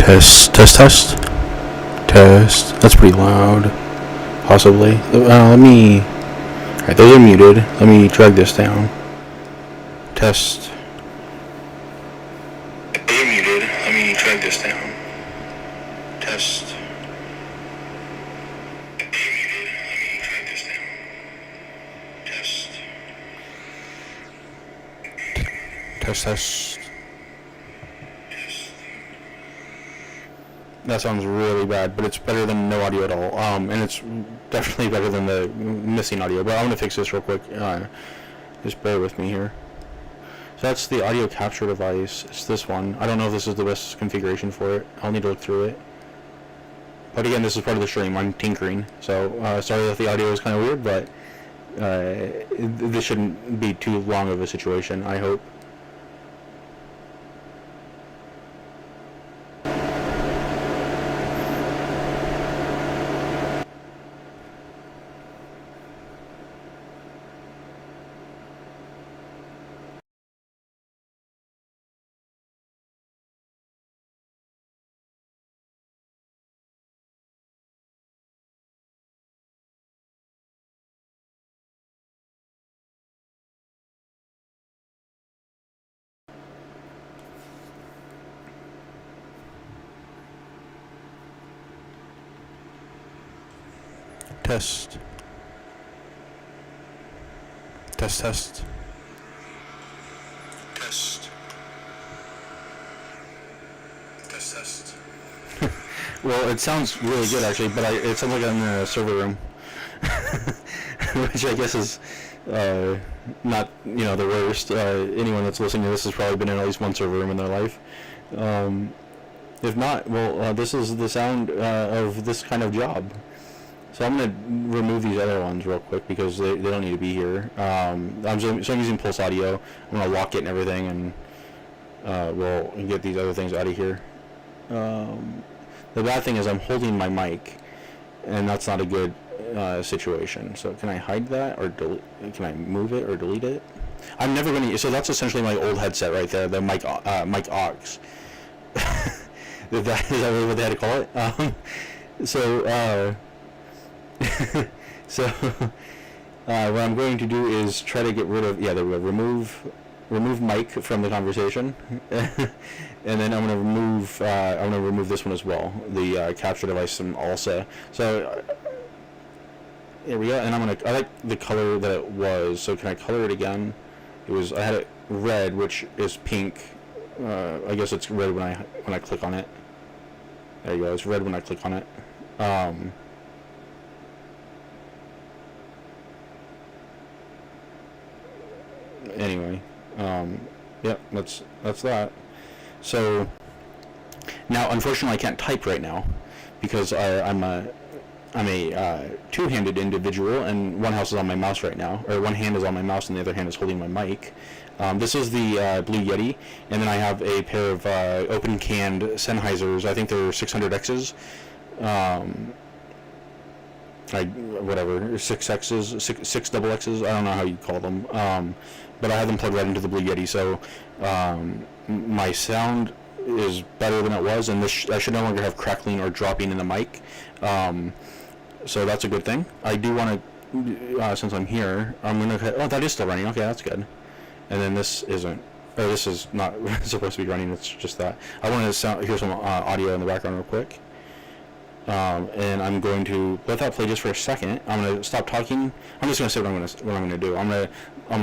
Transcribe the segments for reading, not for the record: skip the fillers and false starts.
Test, test, test, test. That's pretty loud. Possibly. Let me. Alright, those are muted. Let me drag this down. Test. Those are muted. Let me drag this down. Test. Test, test. That sounds really bad, but it's better than no audio at all. And it's definitely better than the missing audio. But I'm gonna fix this real quick. Just bear with me here. So that's the audio capture device. It's this one. I don't know if this is the best configuration for it. I'll need to look through it. But again, this is part of the stream. I'm tinkering. So sorry that the audio is kind of weird, but this shouldn't be too long of a situation, I hope. Test. Test, test. Test. Test, test. Well, it sounds really good actually, but it sounds like I'm in a server room. Which I guess is not, the worst. Anyone that's listening to this has probably been in at least one server room in their life. If not, well, this is the sound of this kind of job. So I'm going to remove these other ones real quick because they don't need to be here. I'm using Pulse Audio. I'm going to lock it and everything, and we'll get these other things out of here. The bad thing is I'm holding my mic, and that's not a good situation. So can I hide that, or can I move it or delete it? I'm never going to. So that's essentially my old headset right there, the mic aux. is that really what they had to call it? So what I'm going to do is try to get rid of remove mic from the conversation, and then I'm going to remove this one as well, the capture device from ALSA. So here we go, and I like the color that it was. So can I color it again? I had it red, which is pink. I guess it's red when I click on it. There you go. It's red when I click on it. Anyway, yep, that's that. So now, unfortunately, I can't type right now because I'm a two-handed individual, and one house is on my mouse right now, or one hand is on my mouse and the other hand is holding my mic. This is the Blue Yeti, and then I have a pair of open-canned Sennheisers. I think they're 600Xs. Whatever, 6Xs, six double Xs. I don't know how you call them. But I have them plugged right into the Blue Yeti, so my sound is better than it was, and I should no longer have crackling or dropping in the mic. So that's a good thing. I do want to, since I'm here, I'm going to... Oh, that is still running. Okay, that's good. And then this isn't... Oh, this is not supposed to be running. It's just that. I want to hear some audio in the background real quick. And I'm going to let that play just for a second. I'm going to stop talking. I'm just going to say what I'm going to do. I'm going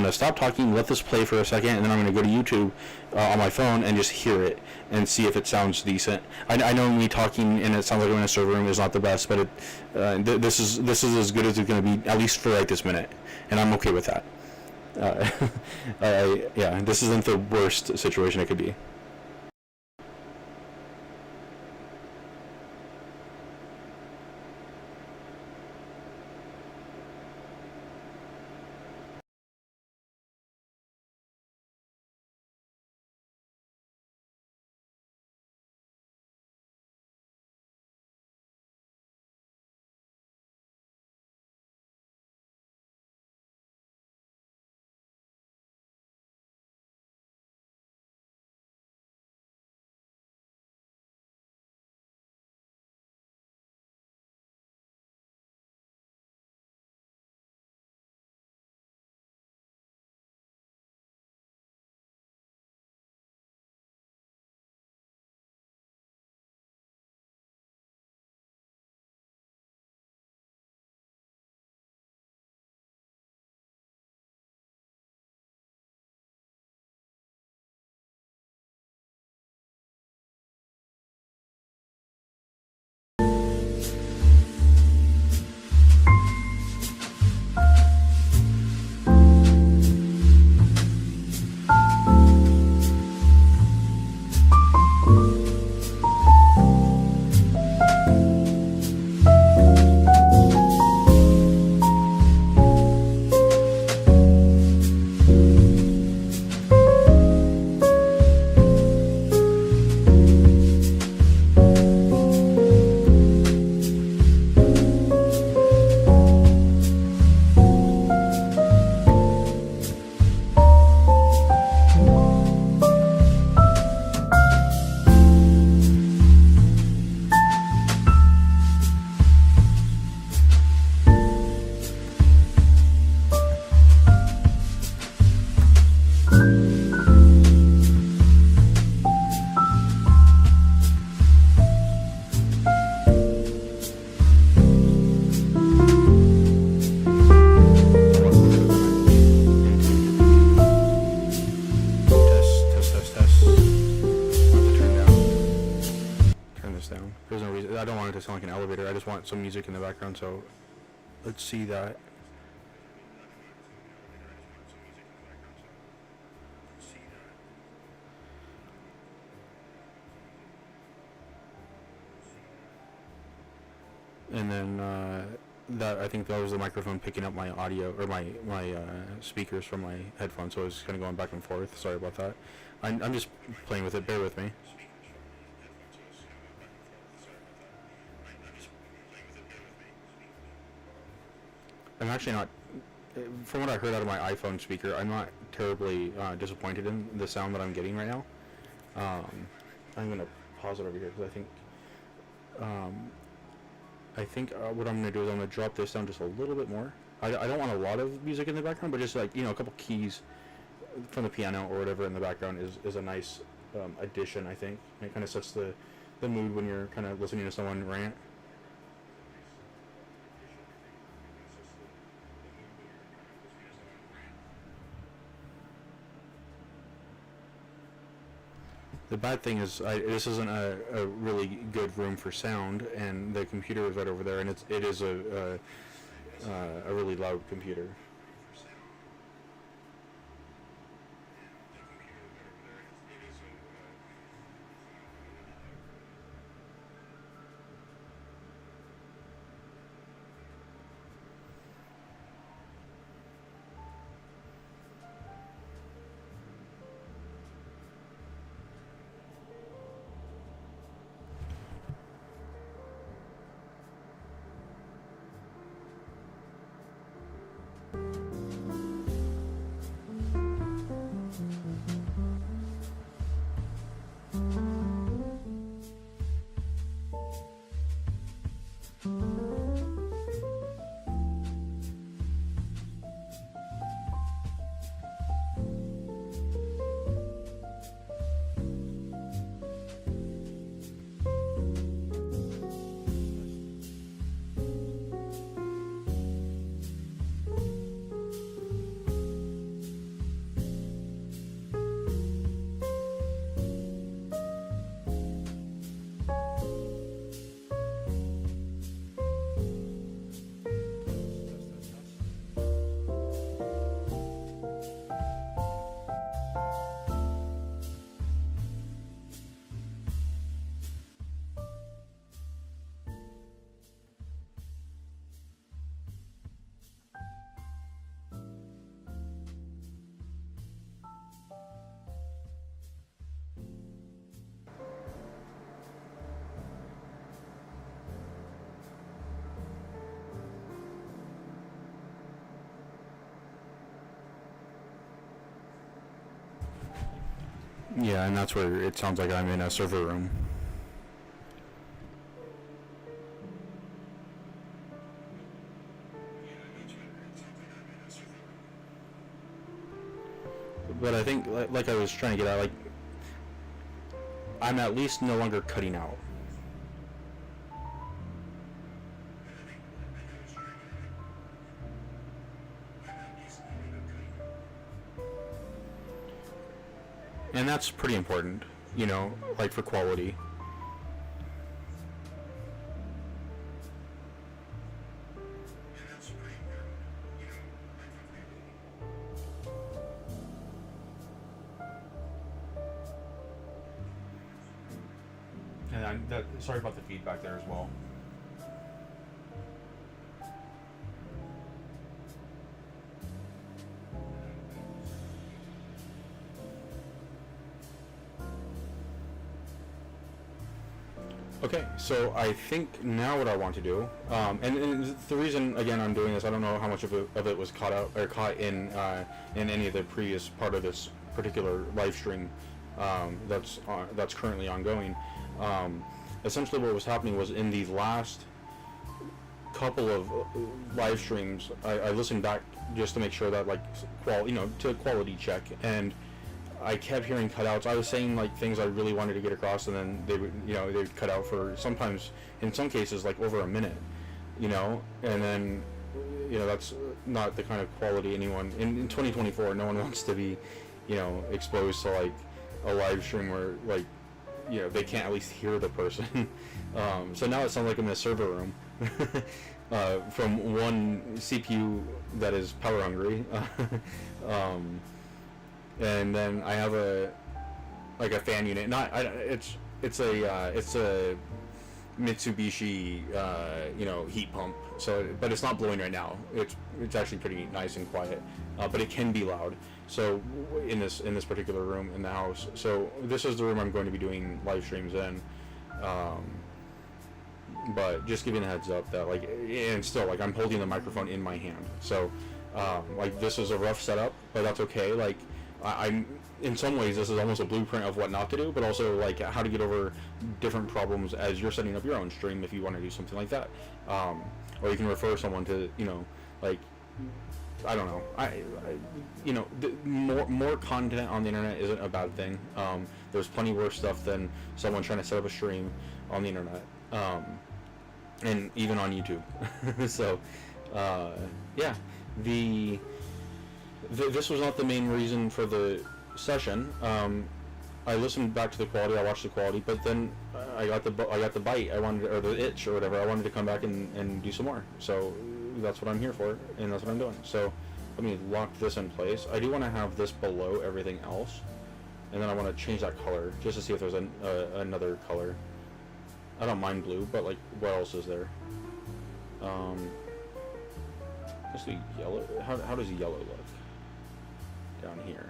to stop talking, let this play for a second, and then I'm going to go to YouTube on my phone and just hear it and see if it sounds decent. I know me talking and it sounds like I'm in a server room is not the best, but this is as good as it's going to be, at least for right this minute, and I'm okay with that. Yeah, this isn't the worst situation it could be. noise. I don't want it to sound like an elevator. I just want some music in the background. So let's see that. And then that, I think that was the microphone picking up my audio, or my speakers from my headphones, so it was kind of going back and forth. Sorry about that. I'm just playing with it. Bear with me. I'm actually not, from what I heard out of my iPhone speaker, I'm not terribly disappointed in the sound that I'm getting right now. I'm going to pause it over here because I think what I'm going to do is I'm going to drop this down just a little bit more. I don't want a lot of music in the background, but just like, a couple keys from the piano or whatever in the background is a nice addition, I think. It kind of sets the mood when you're kind of listening to someone rant. The bad thing is, this isn't a really good room for sound, and the computer is right over there, and it is a really loud computer. Yeah, and that's where it sounds like I'm in a server room. But I think, like I was trying to get at, like, I'm at least no longer cutting out. And that's pretty important, like for quality. And sorry about the feedback there as well. Okay, so I think now what I want to do, and the reason again I'm doing this, I don't know how much of it was caught in any of the previous part of this particular live stream that's currently ongoing. Essentially, what was happening was in the last couple of live streams, I listened back just to make sure that to quality check, and I kept hearing cutouts. I was saying like things I really wanted to get across, and then they would cut out for sometimes, in some cases, like over a minute, and then that's not the kind of quality anyone in 2024. No one wants to be exposed to like a live stream where like they can't at least hear the person. So now it sounds like I'm in a server room from one CPU that is power hungry, and then I have a fan unit. It's a Mitsubishi heat pump. So, but it's not blowing right now. It's actually pretty nice and quiet, but it can be loud. So in this particular room in the house. So this is the room I'm going to be doing live streams in. But just giving a heads up that and still I'm holding the microphone in my hand. So this is a rough setup, but that's okay. I'm in some ways this is almost a blueprint of what not to do, but also how to get over different problems as you're setting up your own stream if you want to do something like that. Or you can refer someone to I don't know. More content on the internet isn't a bad thing. There's plenty worse stuff than someone trying to set up a stream on the internet, and even on YouTube. So, yeah, this was not the main reason for the session. I listened back to the quality. I watched the quality, but then I got the bite. Or the itch or whatever. I wanted to come back and do some more. So that's what I'm here for, and that's what I'm doing. So let me lock this in place. I do want to have this below everything else, and then I want to change that color just to see if there's another color. I don't mind blue, but what else is there? Just the yellow. How does yellow look down here?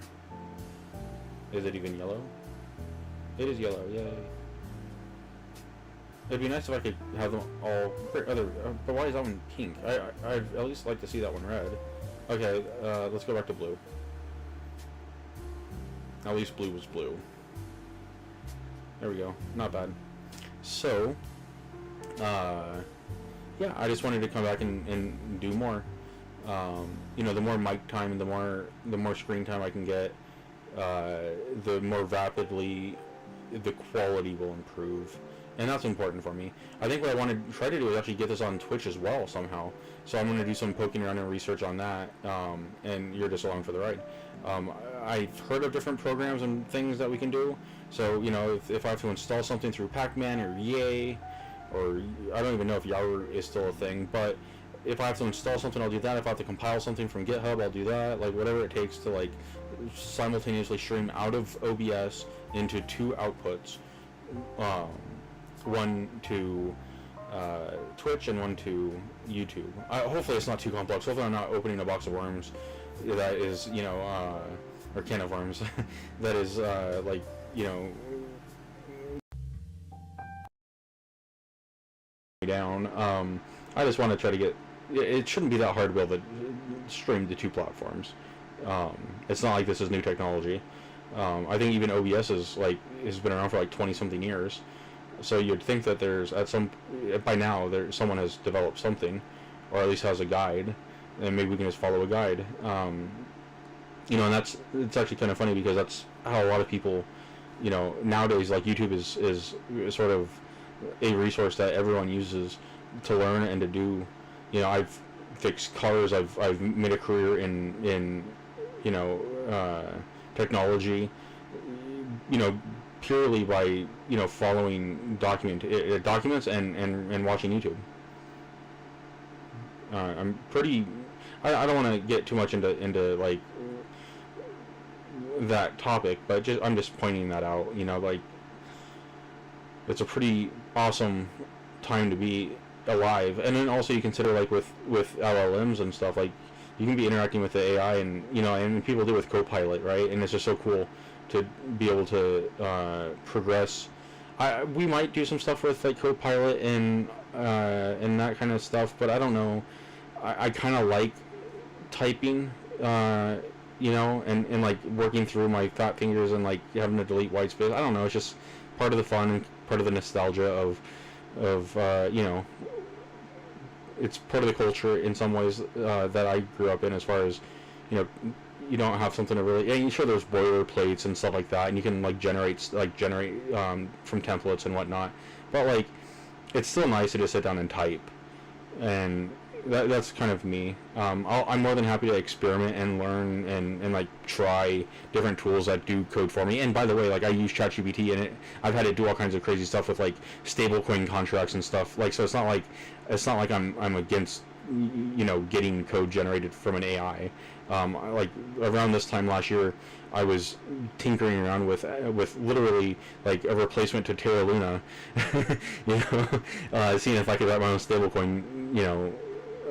Is it even yellow? It is yellow, yay. It'd be nice if I could have them all but why is that one pink? I'd at least like to see that one red. Okay, let's go back to blue. At least blue was blue. There we go. Not bad. So, yeah, I just wanted to come back and do more. The more mic time and the more screen time I can get, the more rapidly the quality will improve, and that's important for me. I think what I want to try to do is actually get this on Twitch as well somehow. So I'm going to do some poking around and research on that, and you're just along for the ride. I've heard of different programs and things that we can do. So if I have to install something through Pac-Man or Yay, or I don't even know if Yahoo is still a thing, but if I have to install something, I'll do that. If I have to compile something from GitHub, I'll do that. Whatever it takes to simultaneously stream out of OBS into two outputs, one to Twitch and one to YouTube. Hopefully it's not too complex. Hopefully I'm not opening a box of worms that is, or can of worms that is down. I just want to try to get. It shouldn't be that hard to be able to stream to two platforms. It's not like this is new technology. I think even OBS has been around for 20 something years. So you'd think that by now someone has developed something, or at least has a guide, and maybe we can just follow a guide. And it's actually kind of funny because that's how a lot of people, nowadays YouTube is sort of a resource that everyone uses to learn and to do. I've fixed cars. I've made a career in technology. Purely by following documents and watching YouTube. I'm pretty. I don't want to get too much into that topic, but I'm just pointing that out. It's a pretty awesome time to be alive, and then also you consider with LLMs and stuff, you can be interacting with the AI, and and people do it with Copilot, right? And it's just so cool to be able to progress. We might do some stuff with Copilot and that kind of stuff, but I don't know. I kind of like typing, and working through my fat fingers and having to delete white space. I don't know. It's just part of the fun and part of the nostalgia of it's part of the culture in some ways that I grew up in, as far as you don't have something to really. Yeah, sure, there's boilerplates and stuff like that, and you can generate from templates and whatnot. But it's still nice to just sit down and type, and that's kind of me. I'm more than happy to experiment and learn and like try different tools that do code for me. And by the way, like I use ChatGPT and I've had it do all kinds of crazy stuff with like stablecoin contracts and stuff. Like so, it's not like I'm against getting code generated from an AI. Like around this time last year, I was tinkering around with literally like a replacement to Terra Luna, seeing if I could write my own stablecoin,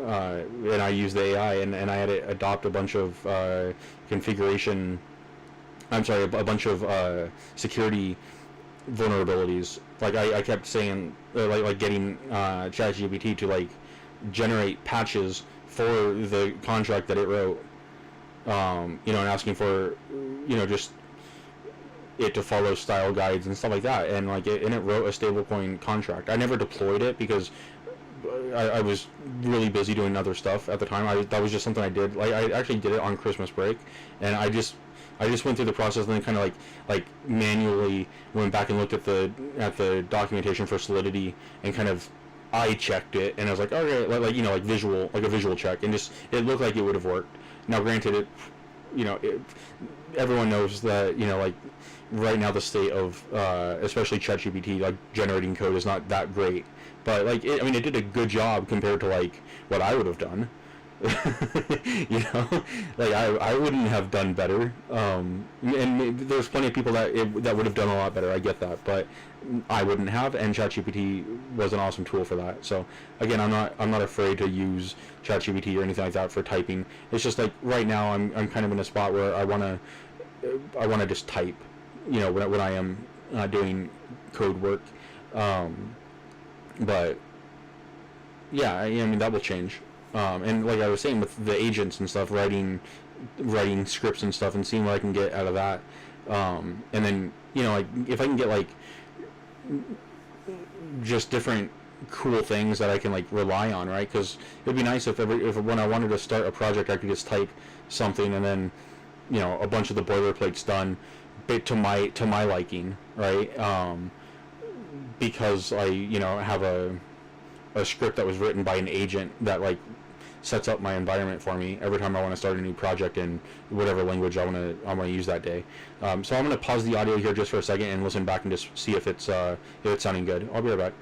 and I used the AI and I had it adopt a bunch of configuration. I'm sorry, a bunch of security vulnerabilities. Like I kept saying, like getting ChatGPT to like generate patches for the contract that it wrote, and asking for, just it to follow style guides and stuff like that, and it wrote a stablecoin contract. I never deployed it because I was really busy doing other stuff at the time. That was just something I did. Like I actually did it on Christmas break, and I just went through the process and then kind of like manually went back and looked at the documentation for Solidity and kind of I checked it, and I was like, okay, like a visual check, and just it looked like it would have worked. Now, granted, everyone knows that like right now the state of especially ChatGPT like generating code is not that great, but it did a good job compared to like what I would have done. Like I wouldn't have done better, and there's plenty of people that would have done a lot better. I get that, but I wouldn't have, and ChatGPT was an awesome tool for that. So again, I'm not afraid to use ChatGPT or anything like that for typing. It's just like right now I'm kind of in a spot where I wanna just type, when I am doing code work, but yeah, I mean that will change. And like I was saying with the agents and stuff, writing scripts and stuff, and seeing what I can get out of that, and then like if I can get like just different cool things that I can like rely on, right? Because it'd be nice if when I wanted to start a project, I could just type something and then a bunch of the boilerplate's done, to my liking, right? Because I have a script that was written by an agent that like sets up my environment for me every time I want to start a new project in whatever language I want to use that day. So I'm going to pause the audio here just for a second and listen back and just see if it's sounding good. I'll be right back.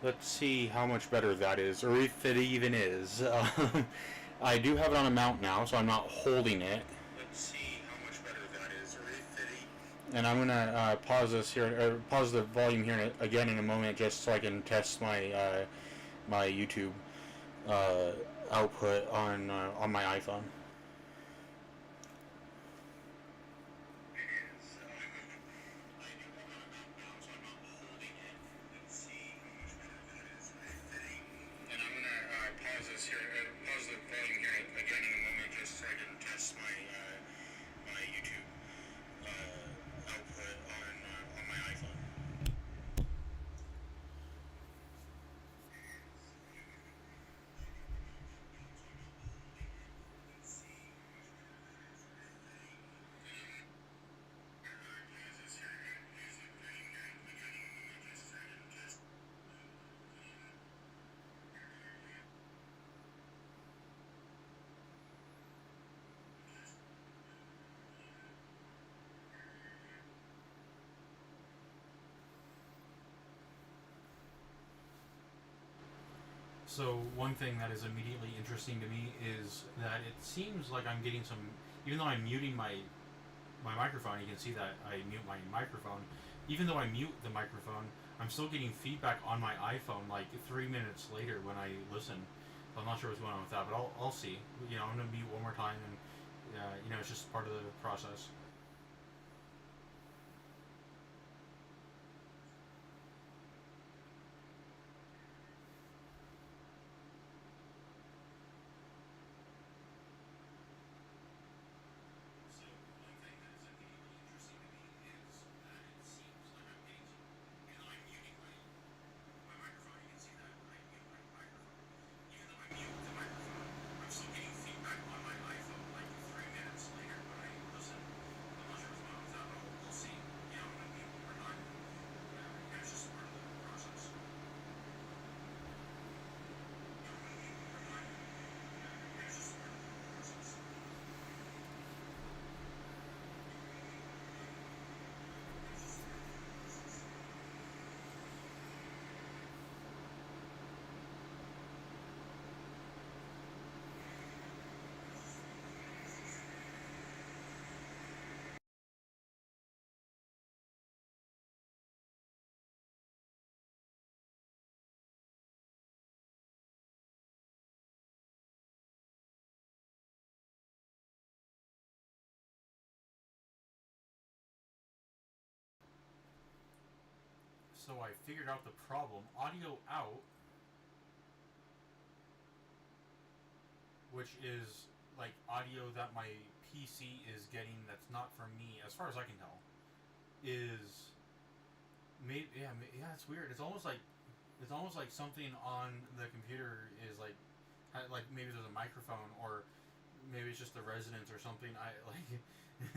Let's see how much better that is, or if it even is. I do have it on a mount now, so I'm not holding it. Let's see how much better that is, or if it even. And I'm gonna pause this here, or pause the volume here again in a moment, just so I can test my YouTube output on my iPhone. And I'm gonna pause this here, pause the volume here again in a moment, just so I can test my YouTube output on my iPhone. So one thing that is immediately interesting to me is that it seems like I'm getting some, even though I'm muting my microphone, you can see that I mute my microphone. Even though I mute the microphone, I'm still getting feedback on my iPhone like 3 minutes later when I listen. So I'm not sure what's going on with that, but I'll see. I'm gonna mute one more time, and it's just part of the process. So one thing that is immediately interesting to me is that it seems like I'm getting some, even though I'm muting my microphone, you can see that I mute my microphone. Even though I mute the microphone, I'm still getting feedback on my iPhone like 3 minutes later when I listen. I'm not sure what's going on with that, but we'll see. I'm gonna mute one more time. It's just part of the process. So I figured out the problem. Audio out, which is like audio that my PC is getting that's not from me, as far as I can tell, is maybe yeah. It's weird. It's almost like something on the computer is like maybe there's a microphone, or maybe it's just the resonance or something. I like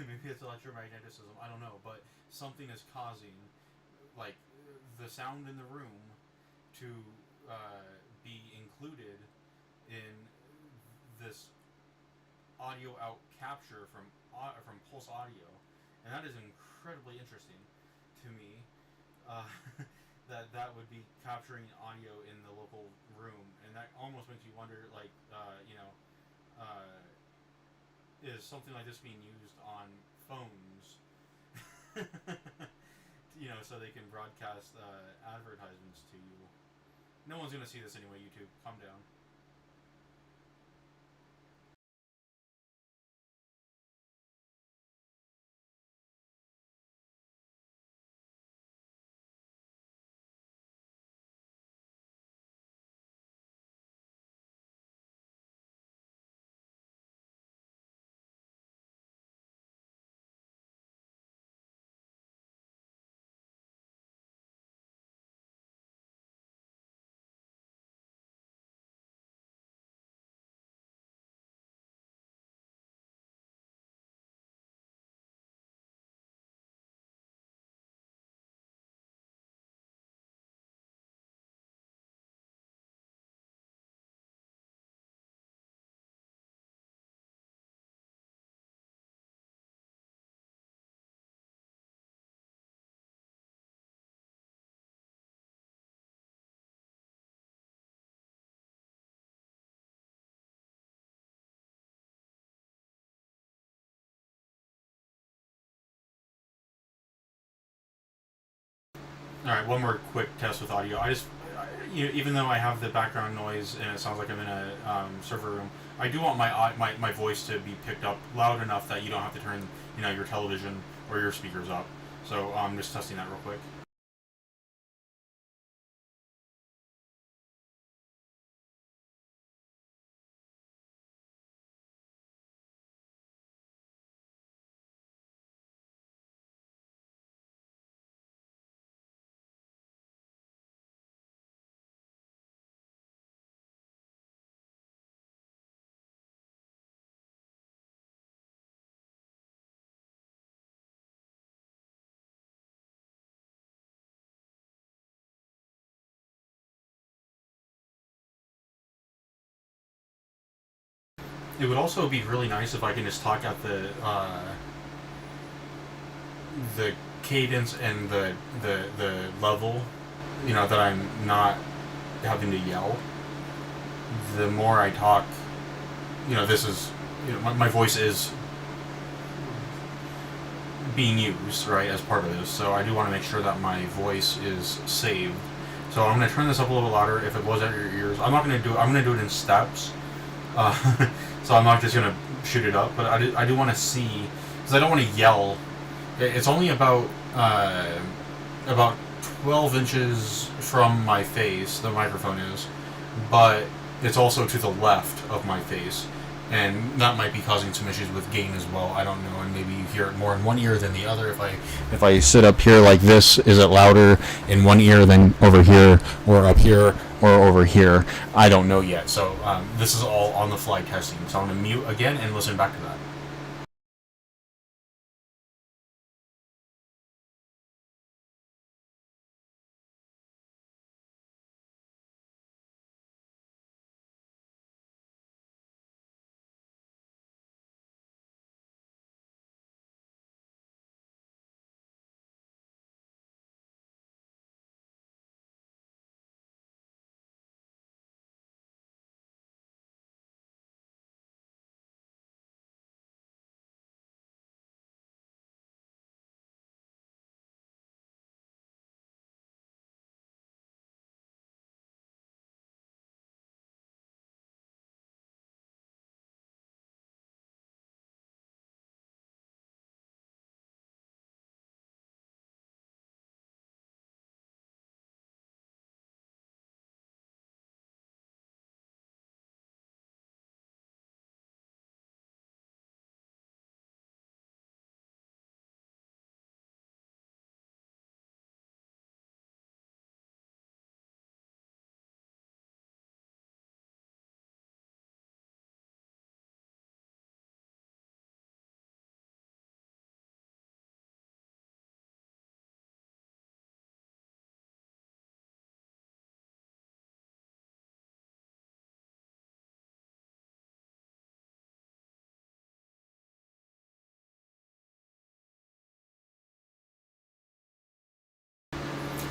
maybe it's electromagnetism. I don't know, but something is causing like the sound in the room to uh, be included in this audio out capture from Pulse Audio, and that is incredibly interesting to me. Uh, that would be capturing audio in the local room, and that almost makes you wonder, like, uh, is something like this being used on phones? So they can broadcast advertisements to you. No one's gonna see this anyway. YouTube, calm down. All right, one more quick test with audio. Even though I have the background noise and it sounds like I'm in a server room, I do want my voice to be picked up loud enough that you don't have to turn your television or your speakers up. So I'm just testing that real quick. It would also be really nice if I can just talk at the cadence and the level, that I'm not having to yell. The more I talk, this is my voice is being used right as part of this. So I do want to make sure that my voice is saved. So I'm going to turn this up a little louder. If it was at your ears, I'm not going to do it. I'm going to do it in steps. Uh, so I'm not just going to shoot it up, but I do want to see because I don't want to yell. It's only about 12 inches from my face. The microphone is, but it's also to the left of my face, and that might be causing some issues with gain as well. I don't know, and maybe you hear it more in one ear than the other. If I sit up here like this, is it louder in one ear than over here, or up here, or over here? I don't know yet. So this is all on the fly testing. So I'm gonna mute again and listen back to that.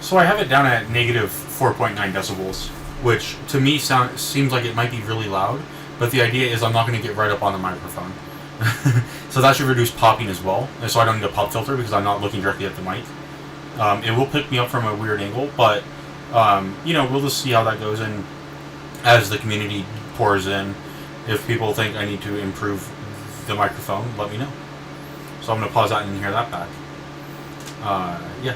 So I have it down at negative 4.9 decibels, which to me seems like it might be really loud, but the idea is I'm not going to get right up on the microphone. So that should reduce popping as well, and so I don't need a pop filter because I'm not looking directly at the mic. It will pick me up from a weird angle, but we'll just see how that goes. And as the community pours in, if people think I need to improve the microphone, let me know. So I'm going to pause that and hear that back. Yeah.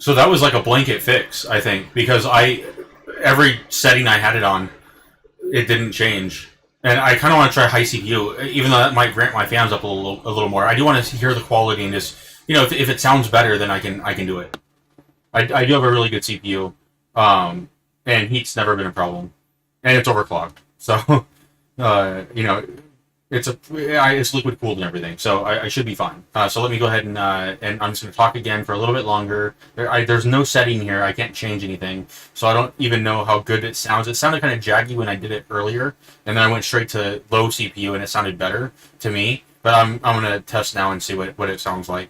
So that was like a blanket fix, I think, because I every setting I had it on, it didn't change. And I kind of want to try high CPU, even though that might ramp my fans up a little more. I do want to hear the quality and just, if it sounds better, then I can do it. I do have a really good CPU, and heat's never been a problem, and it's overclocked. So, uh, you know, it's liquid cooled and everything, so I should be fine. So let me go ahead and I'm just going to talk again for a little bit longer. There's no setting here. I can't change anything, so I don't even know how good it sounds. It sounded kind of jaggy when I did it earlier, and then I went straight to low CPU, and it sounded better to me. But I'm going to test now and see what it sounds like.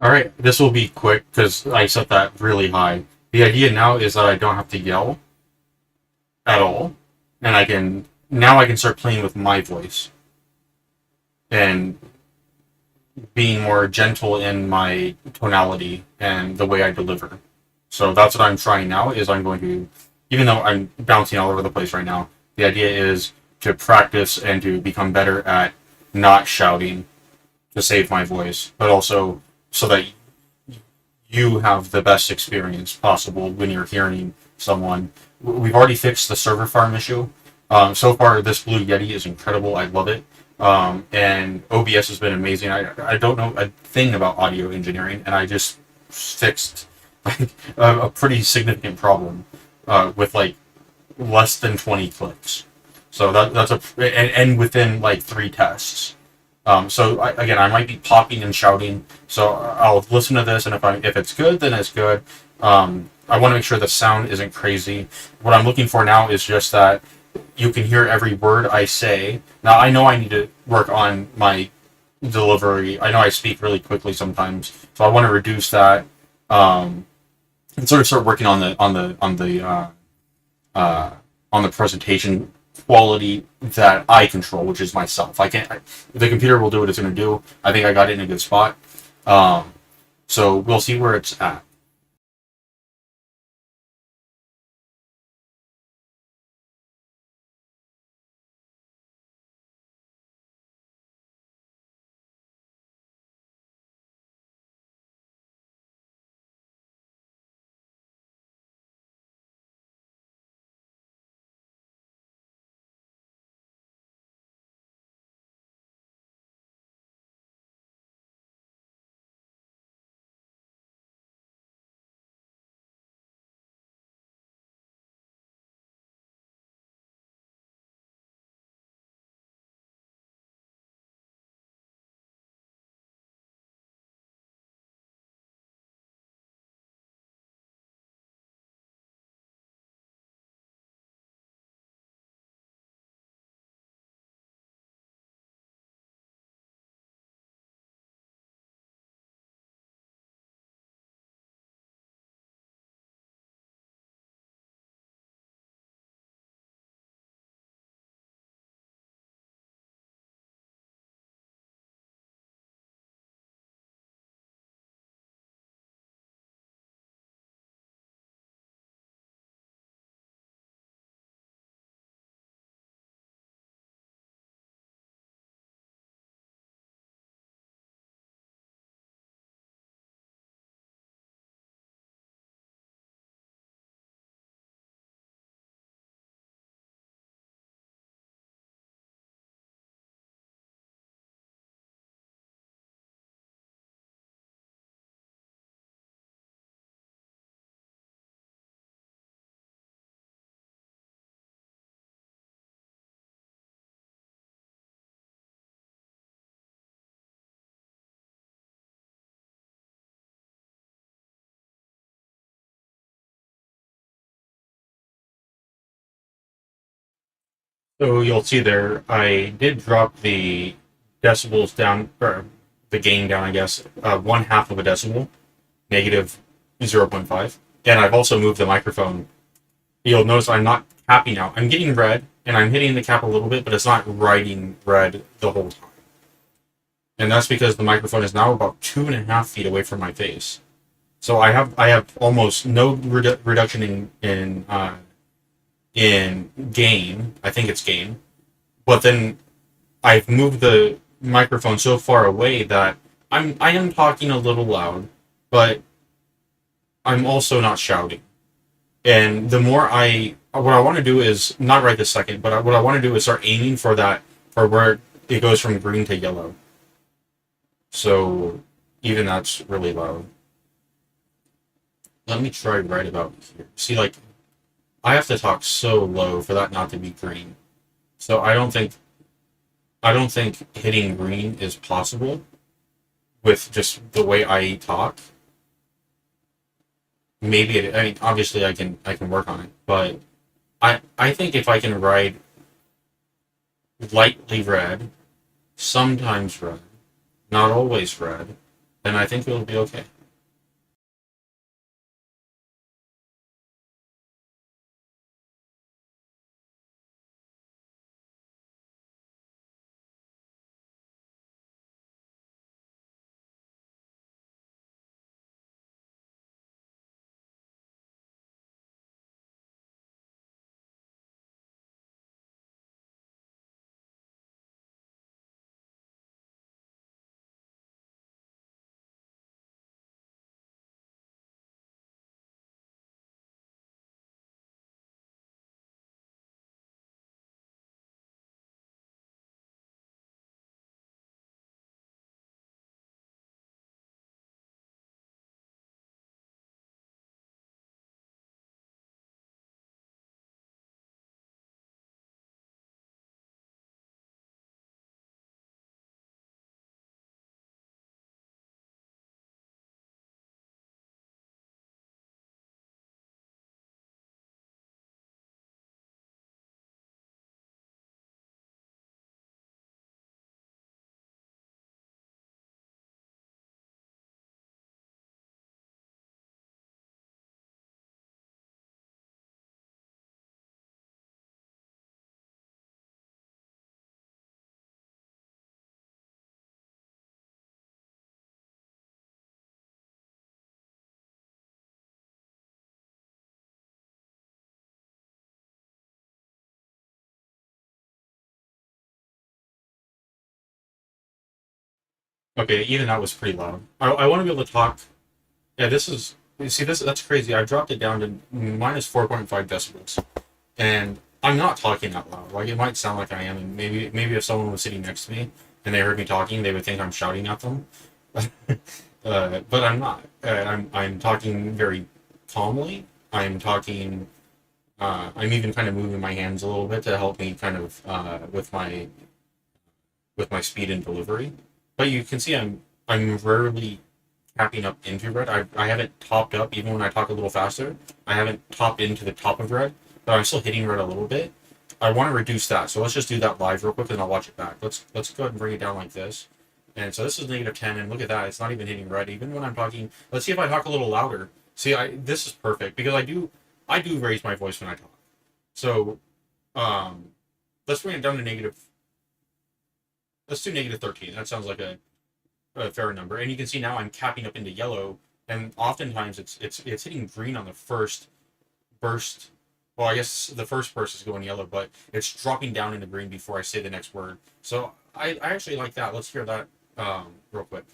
All right, this will be quick because I set that really high. The idea now is that I don't have to yell at all, and I can start playing with my voice and being more gentle in my tonality and the way I deliver. So that's what I'm trying now. Is I'm going to, even though I'm bouncing all over the place right now, the idea is to practice and to become better at not shouting to save my voice, but also so that you have the best experience possible when you're hearing someone. We've already fixed the server farm issue. So far, this Blue Yeti is incredible. I love it. And OBS has been amazing. I don't know a thing about audio engineering, and I just fixed like a pretty significant problem with like less than 20 clicks. So that's and within like 3 tests. So again, I might be popping and shouting. So I'll listen to this, and if it's good, then it's good. I want to make sure the sound isn't crazy. What I'm looking for now is just that you can hear every word I say. Now I know I need to work on my delivery. I know I speak really quickly sometimes, so I want to reduce that. And sort of start working uh, on the presentation quality that I control, which is myself. I can't. If the computer will do what it's going to do, I think I got it in a good spot. Um, so we'll see where it's at. So you'll see there, I did drop the decibels down, or the gain down, I guess, one half of a decibel, negative 0.5. And I've also moved the microphone. You'll notice I'm not capping out. I'm getting red, and I'm hitting the cap a little bit, but it's not writing red the whole time. And that's because the microphone is now about 2.5 feet away from my face. So I have almost no reduction in gain. I think it's gain, but then I've moved the microphone so far away that I am talking a little loud, but I'm also not shouting. And the more what I want to do is not right this second, but what I want to do is start aiming for that, for where it goes from green to yellow. So even that's really loud. Let me try right about here. See, like, I have to talk so low for that not to be green. So I don't think hitting green is possible with just the way I talk. Maybe I mean, obviously I can work on it, but I think if I can ride lightly red, sometimes red, not always red, then I think it'll be okay. Okay, even that was pretty loud. I want to be able to talk. Yeah, this is, you see, this that's crazy. I dropped it down to minus 4.5 decibels, and I'm not talking that loud. Like, it might sound like I am, and maybe if someone was sitting next to me and they heard me talking, they would think I'm shouting at them. But I'm not. I'm talking very calmly. I'm talking. I'm even kind of moving my hands a little bit to help me kind of with my speed and delivery. But you can see I'm rarely tapping up into red. I haven't topped up even when I talk a little faster. I haven't topped into the top of red, but I'm still hitting red a little bit. I want to reduce that, so let's just do that live real quick, and I'll watch it back. Let's go ahead and bring it down like this. And so this is -10, and look at that. It's not even hitting red, even when I'm talking. Let's see if I talk a little louder. See, this is perfect because I do raise my voice when I talk. So um, let's bring it down to negative. Let's do -13. That sounds like a fair number. And you can see now I'm capping up into yellow, and oftentimes it's hitting green on the first burst. Well, I guess the first burst is going yellow, but it's dropping down into green before I say the next word. So I actually like that. Let's hear that real quick.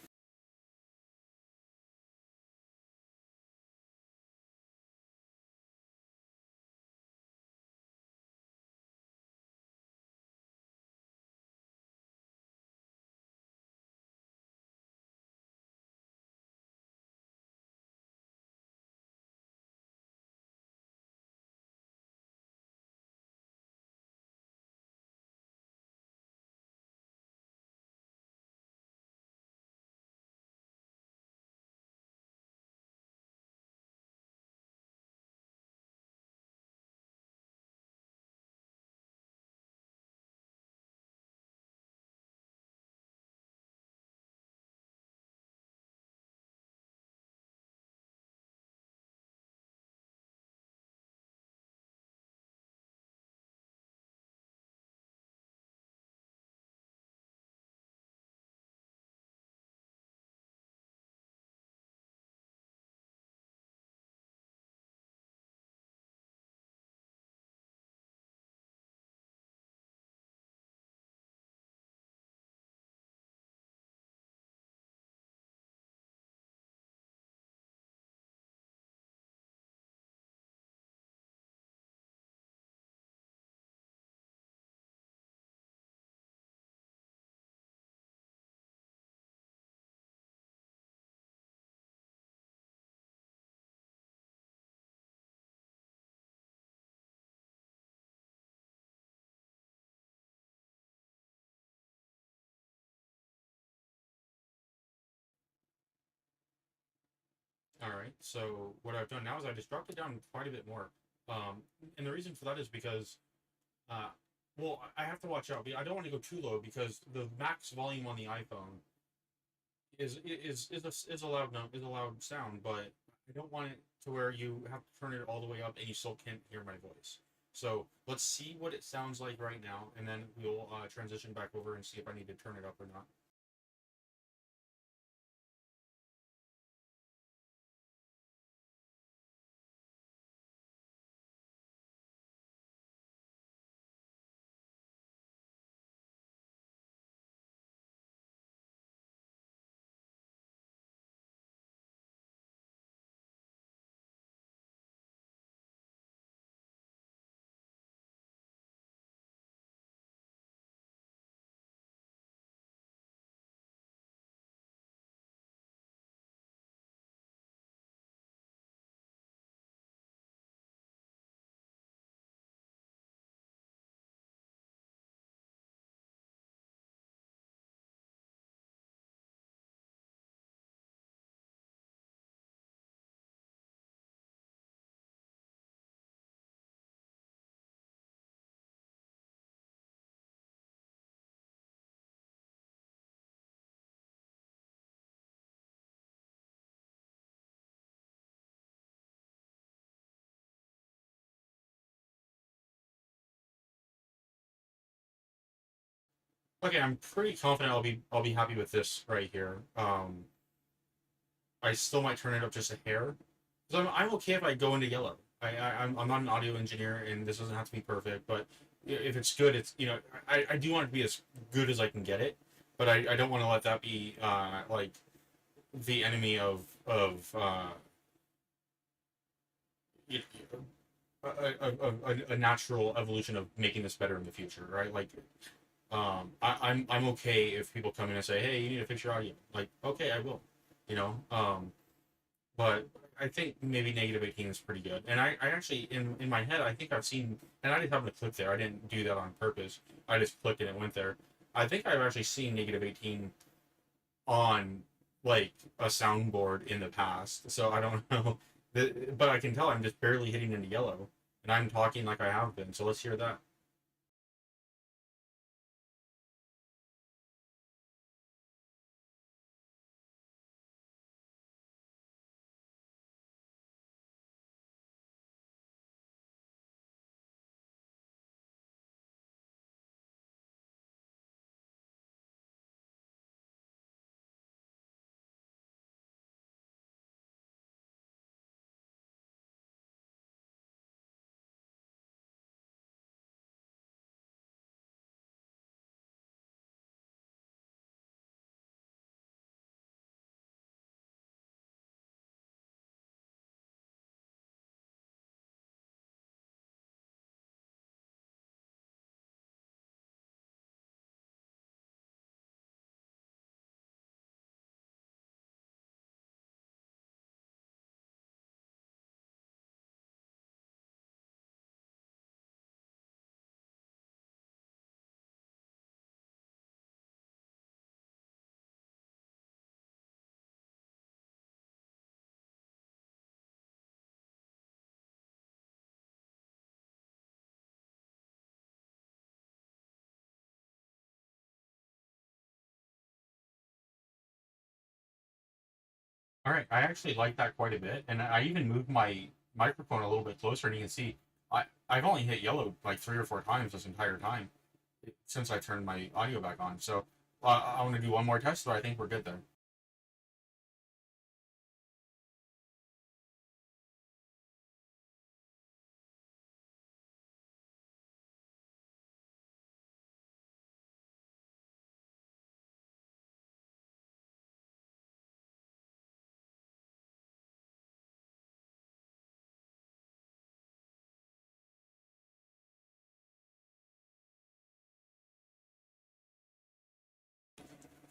All right. So what I've done now is I just dropped it down quite a bit more. And the reason for that is because, uh, well, I have to watch out. I don't want to go too low because the max volume on the iPhone is a loud is a loud sound, but I don't want it to where you have to turn it all the way up and you still can't hear my voice. So let's see what it sounds like right now, and then we'll transition back over and see if I need to turn it up or not. Okay, I'm pretty confident I'll be happy with this right here. I still might turn it up just a hair. So I'm okay if I go into yellow. I'm not an audio engineer, and this doesn't have to be perfect. But if it's good, it's I do want it to be as good as I can get it, but I don't want to let that be like the enemy of you a natural evolution of making this better in the future, right? Like I'm okay if people come in and say, hey, you need to fix your audio. Like, okay, I will. You know, but I think maybe -18 is pretty good. And I actually in my head I think I've seen, and I didn't have to click there. I didn't do that on purpose. I just clicked and it went there. I think I've actually seen -18 on like a soundboard in the past. So I don't know, but I can tell I'm just barely hitting into yellow, and I'm talking like I have been. So let's hear that. All right, I actually like that quite a bit, and I even moved my microphone a little bit closer, and you can see I've only hit yellow like 3 or 4 times this entire time since I turned my audio back on. So I want to do one more test, but I think we're good there.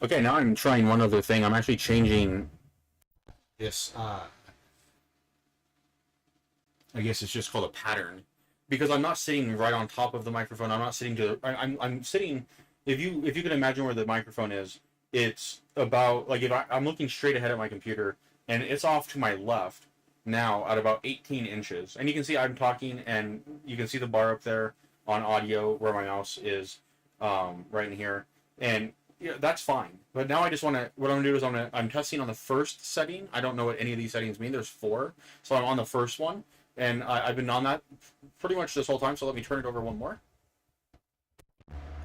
Okay, now I'm trying one other thing. I'm actually changing this. I guess it's just called a pattern because I'm not sitting right on top of the microphone. I'm not sitting to. I'm sitting. If you can imagine where the microphone is, it's about like if I'm looking straight ahead at my computer, and it's off to my left now at about 18 inches. And you can see I'm talking, and you can see the bar up there on audio where my mouse is, right in here. And yeah, that's fine. But now I just want to. What I'm gonna do is I'm testing on the first setting. I don't know what any of these settings mean. There's four, so I'm on the first one, and I've been on that pretty much this whole time. So let me turn it over one more.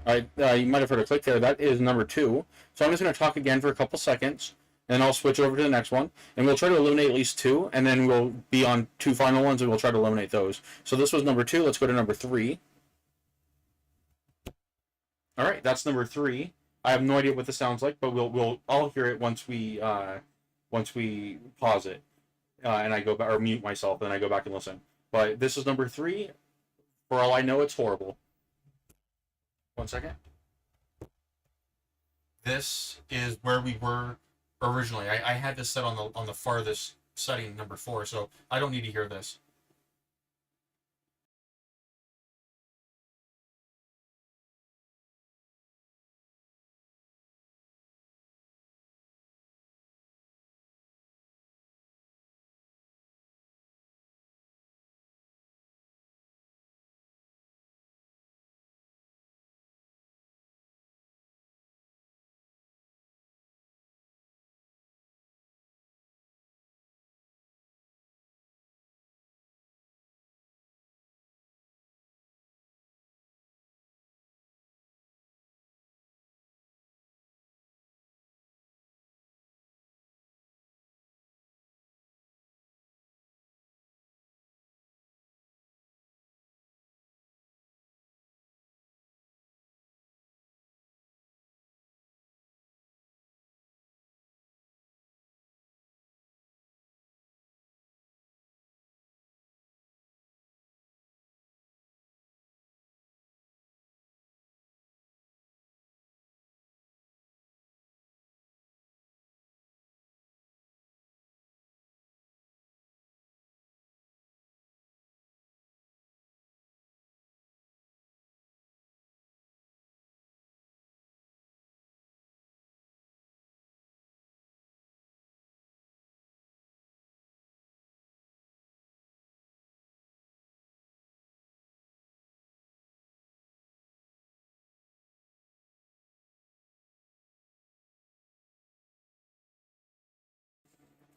All right, you might have heard a click there. That is number two. So I'm just going to talk again for a couple seconds, and I'll switch over to the next one, and we'll try to eliminate at least two, and then we'll be on two final ones, and we'll try to eliminate those. So this was number two. Let's go to number three. All right, that's number three. I have no idea what this sounds like, but we'll all hear it once we pause it, and I go back or mute myself, and I go back and listen. But this is number three. For all I know, it's horrible. One second. This is where we were originally. I had this set on the farthest setting, number four, so I don't need to hear this.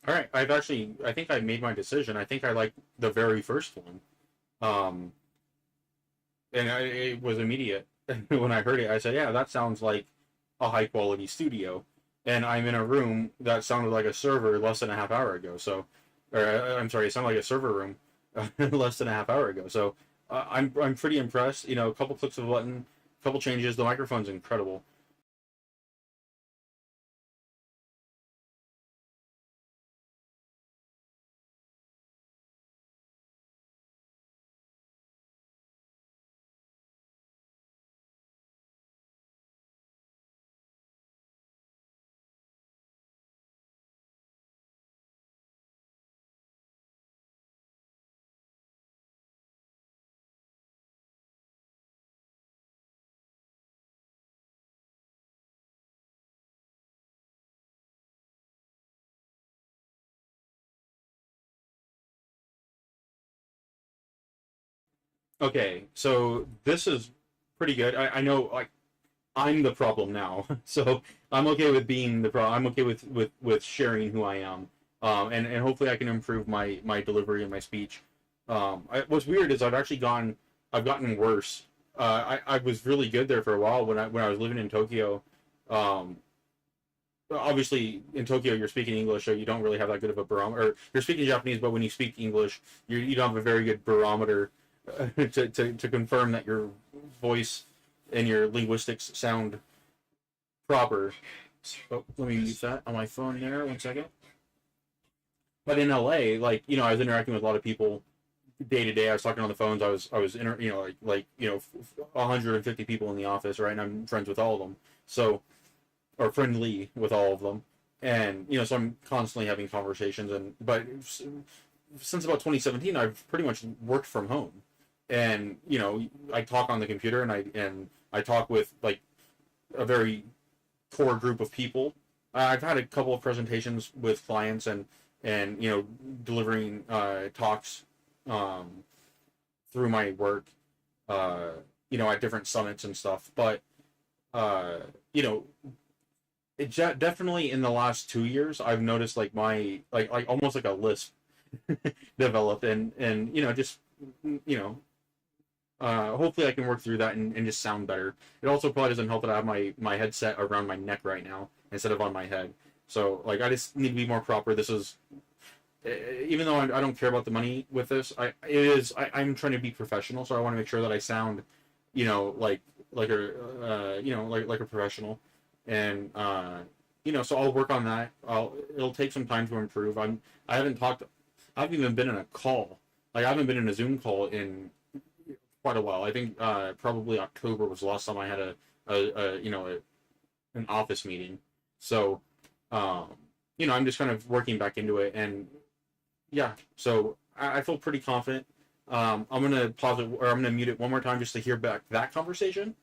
All right, I think I made my decision. I think I like the very first one, um, it was immediate when I heard it. I said, "Yeah, that sounds like a high quality studio." And I'm in a room that sounded like a server less than a half hour ago. So, or I'm sorry, it sounded like a server room less than a half hour ago. So, I'm pretty impressed. You know, a couple clicks of a button, a couple changes. The microphone's incredible. Okay, so this is pretty good. I know, like, I'm the problem now, so I'm okay with being the problem. I'm okay with sharing who I am, and hopefully I can improve my delivery and my speech. What's weird is I've gotten worse. I was really good there for a while when I was living in Tokyo. Um, Obviously, in Tokyo, you're speaking English, so you don't really have that good of a barometer. Or you're speaking Japanese, but when you speak English, you don't have a very good barometer to confirm that your voice and your linguistics sound proper. So let me use that on my phone there. One second. But in LA, like, you know, I was interacting with a lot of people day to day. I was talking on the phones. You know, you know, 150 people in the office, right? And I'm friends with all of them. So, or friendly with all of them. And, you know, so I'm constantly having conversations. But since about 2017, I've pretty much worked from home. And, you know, I talk on the computer, and I talk with, like, a very core group of people. I've had a couple of presentations with clients, and and delivering talks through my work, at different summits and stuff. But uh, you know, definitely in the last 2 years, I've noticed like my like almost like a lisp developed, and just you know hopefully I can work through that and just sound better. It also probably doesn't help that I have my headset around my neck right now instead of on my head. So like I just need to be more proper. This is even though I don't care about the money with this, I'm trying to be professional, so I want to make sure that I sound, like a like a professional, and so I'll work on that. It'll take some time to improve. I haven't talked, I haven't even been in a call. Like I haven't been in a Zoom call in quite a while. I think probably October was the last time I had an office meeting. So I'm just kind of working back into it, and yeah, so I feel pretty confident. I'm gonna pause it, or I'm gonna mute it one more time just to hear back that conversation.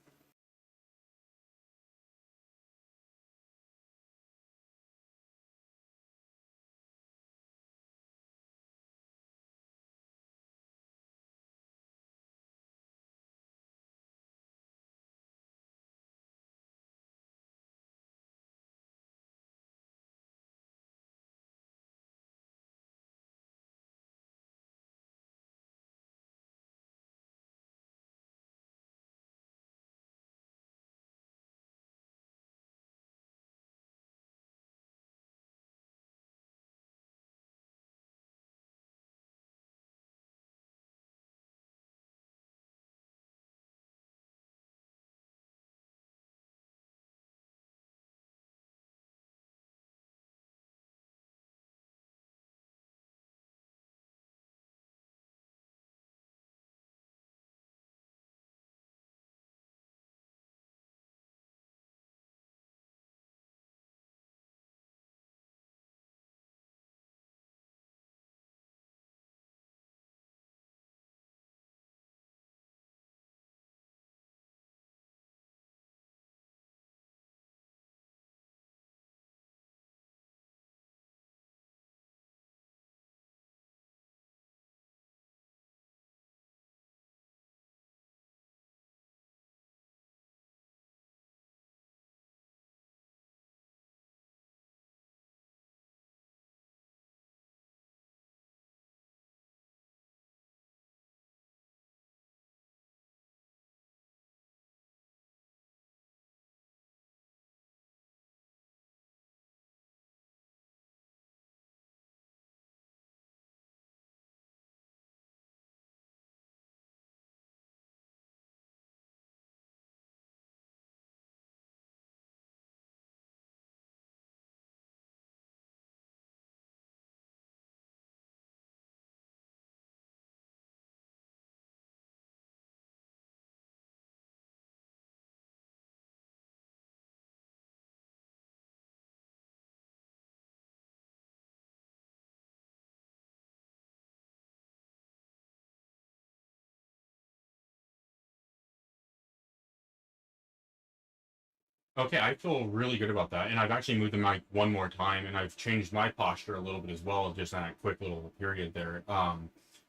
Okay, I feel really good about that, and I've actually moved the mic one more time, and I've changed my posture a little bit as well, just in that quick little period there.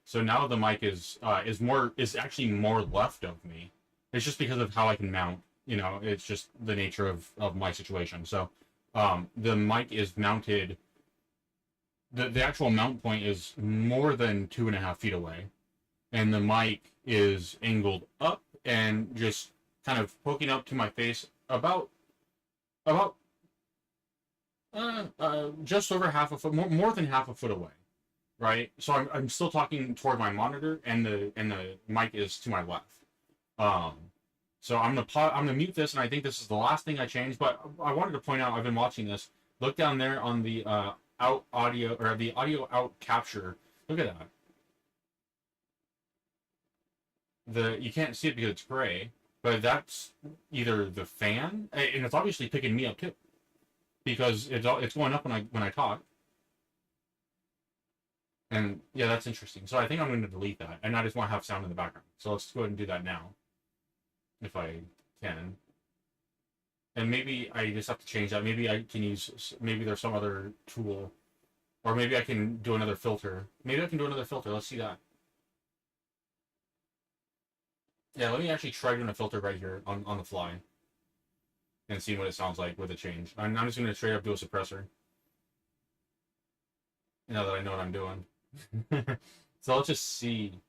So now the mic is actually more left of me. It's just because of how I can mount. It's just the nature of my situation. So, the mic is mounted. The actual mount point is more than 2.5 feet away, and the mic is angled up and just kind of poking up to my face about just over half a foot, more than half a foot away, right? So I'm still talking toward my monitor, and the mic is to my left. Um, so I'm gonna mute this, and I think this is the last thing I changed. But I wanted to point out, I've been watching this. Look down there on the out audio, or the audio out capture. Look at that. You can't see it because it's gray, but that's either the fan, and it's obviously picking me up too, because it's going up when I talk. And yeah, that's interesting. So I think I'm going to delete that, and I just want to have sound in the background. So let's go ahead and do that now, if I can. And maybe I just have to change that. Maybe I can use. Maybe there's some other tool. Or maybe I can do another filter. Maybe I can do another filter. Let's see that. Yeah, let me actually try doing a filter right here on the fly and see what it sounds like with a change. I'm just going to straight up do a suppressor now that I know what I'm doing. So let's just see.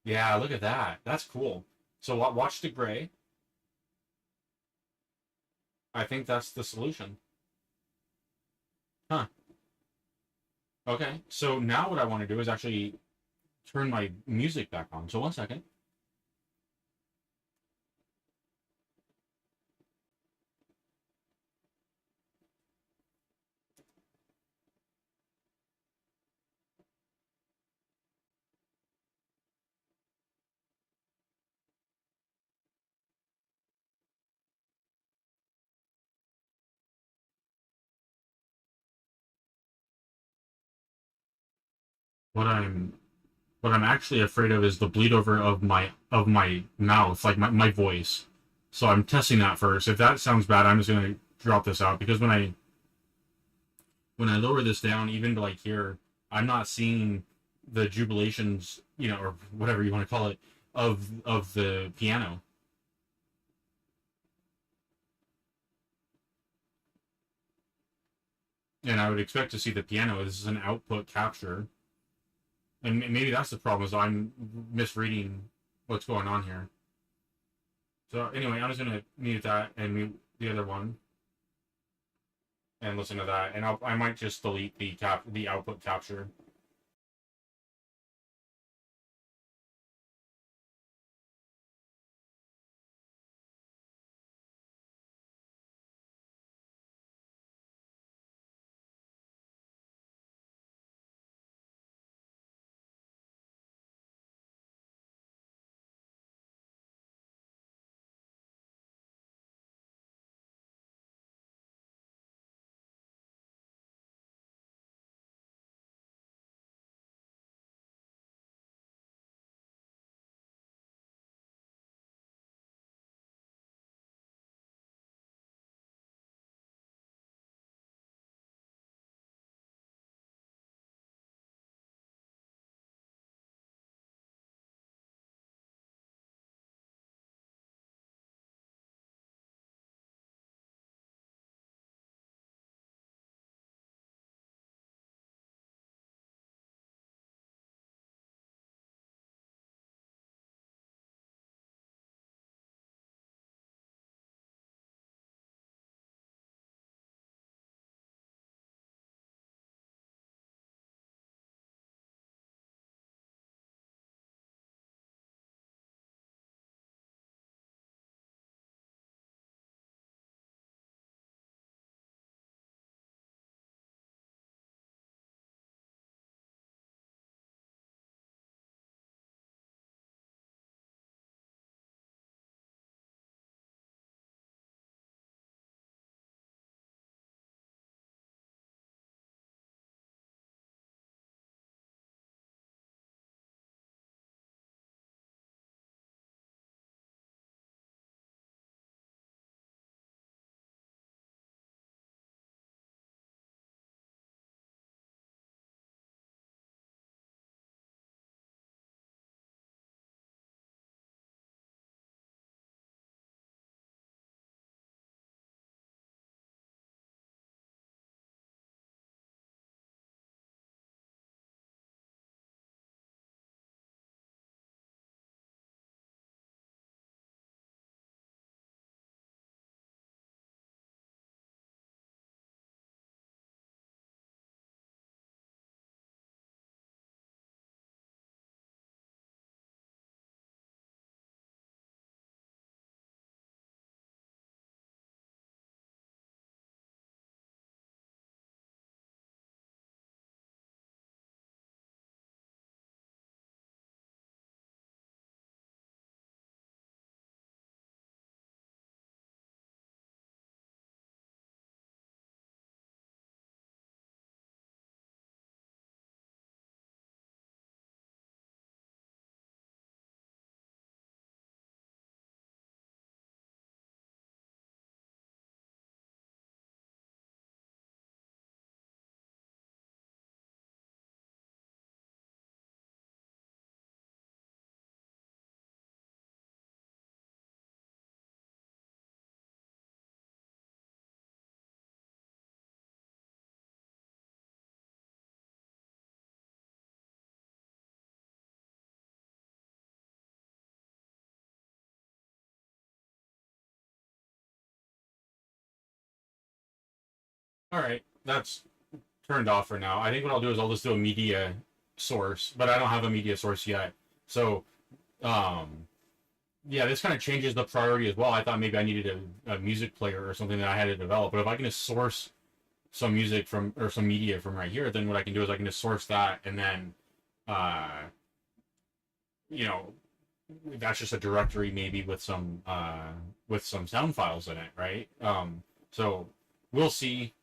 Yeah, look at that. That's cool. So watch the gray. I think that's the solution. Huh. Okay. So now what I want to do is actually turn my music back on. So 1 second. What I'm what I'm actually afraid of is the bleed over of my mouth, like my voice. So I'm testing that first. If that sounds bad, I'm just gonna drop this out because when I lower this down, even to like here, I'm not seeing the jubilations, or whatever you want to call it, of the piano. And I would expect to see the piano as an output capture. And maybe that's the problem, is I'm misreading what's going on here. So anyway, I'm just gonna mute that and mute the other one and listen to that. And I might just delete the output capture. All right, that's turned off for now. I think what I'll do is I'll just do a media source, but I don't have a media source yet. So, um, yeah, this kind of changes the priority as well. I thought maybe I needed a music player or something that I had to develop, but if I can just source some music from or some media from right here, then what I can do is I can just source that, and then, uh, you know, that's just a directory maybe with some sound files in it, right? So we'll see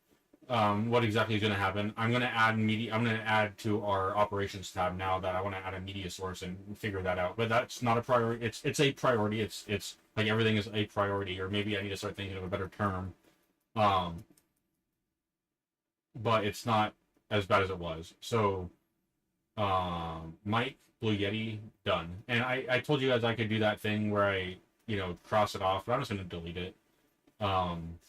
what exactly is going to happen. I'm going to add media. I'm going to add to our operations tab now that I want to add a media source and figure that out. But that's not a priority. It's a priority. It's like everything is a priority, or maybe I need to start thinking of a better term. Um, but it's not as bad as it was. So, Mike, Blue Yeti, done. And I told you guys I could do that thing where I, cross it off, but I'm just going to delete it. Um,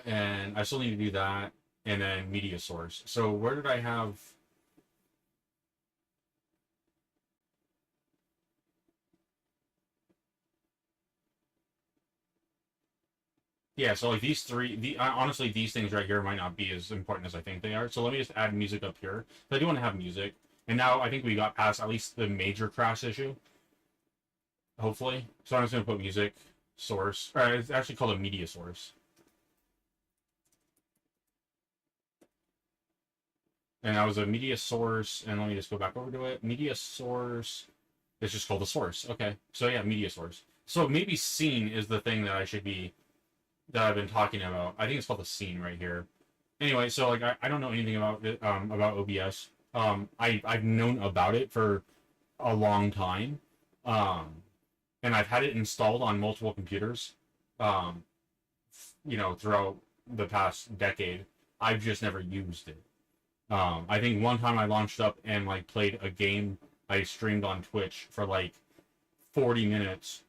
and I still need to do that, and then media source. So where did I have? Yeah, so like these three, honestly, these things right here might not be as important as I think they are. So let me just add music up here. So I do want to have music, and now I think we got past at least the major crash issue. Hopefully, so I'm just gonna put music source. Or it's actually called a media source. And that was a media source, and let me just go back over to it. Media source. It's just called a source. Okay, so yeah, media source. So maybe scene is the thing that I should be that I've been talking about. I think it's called the scene right here. Anyway, so like I don't know anything about it, about OBS. I've known about it for a long time, and I've had it installed on multiple computers. Um, throughout the past decade, I've just never used it. I think one time I launched up and like played a game I streamed on Twitch for like 40 minutes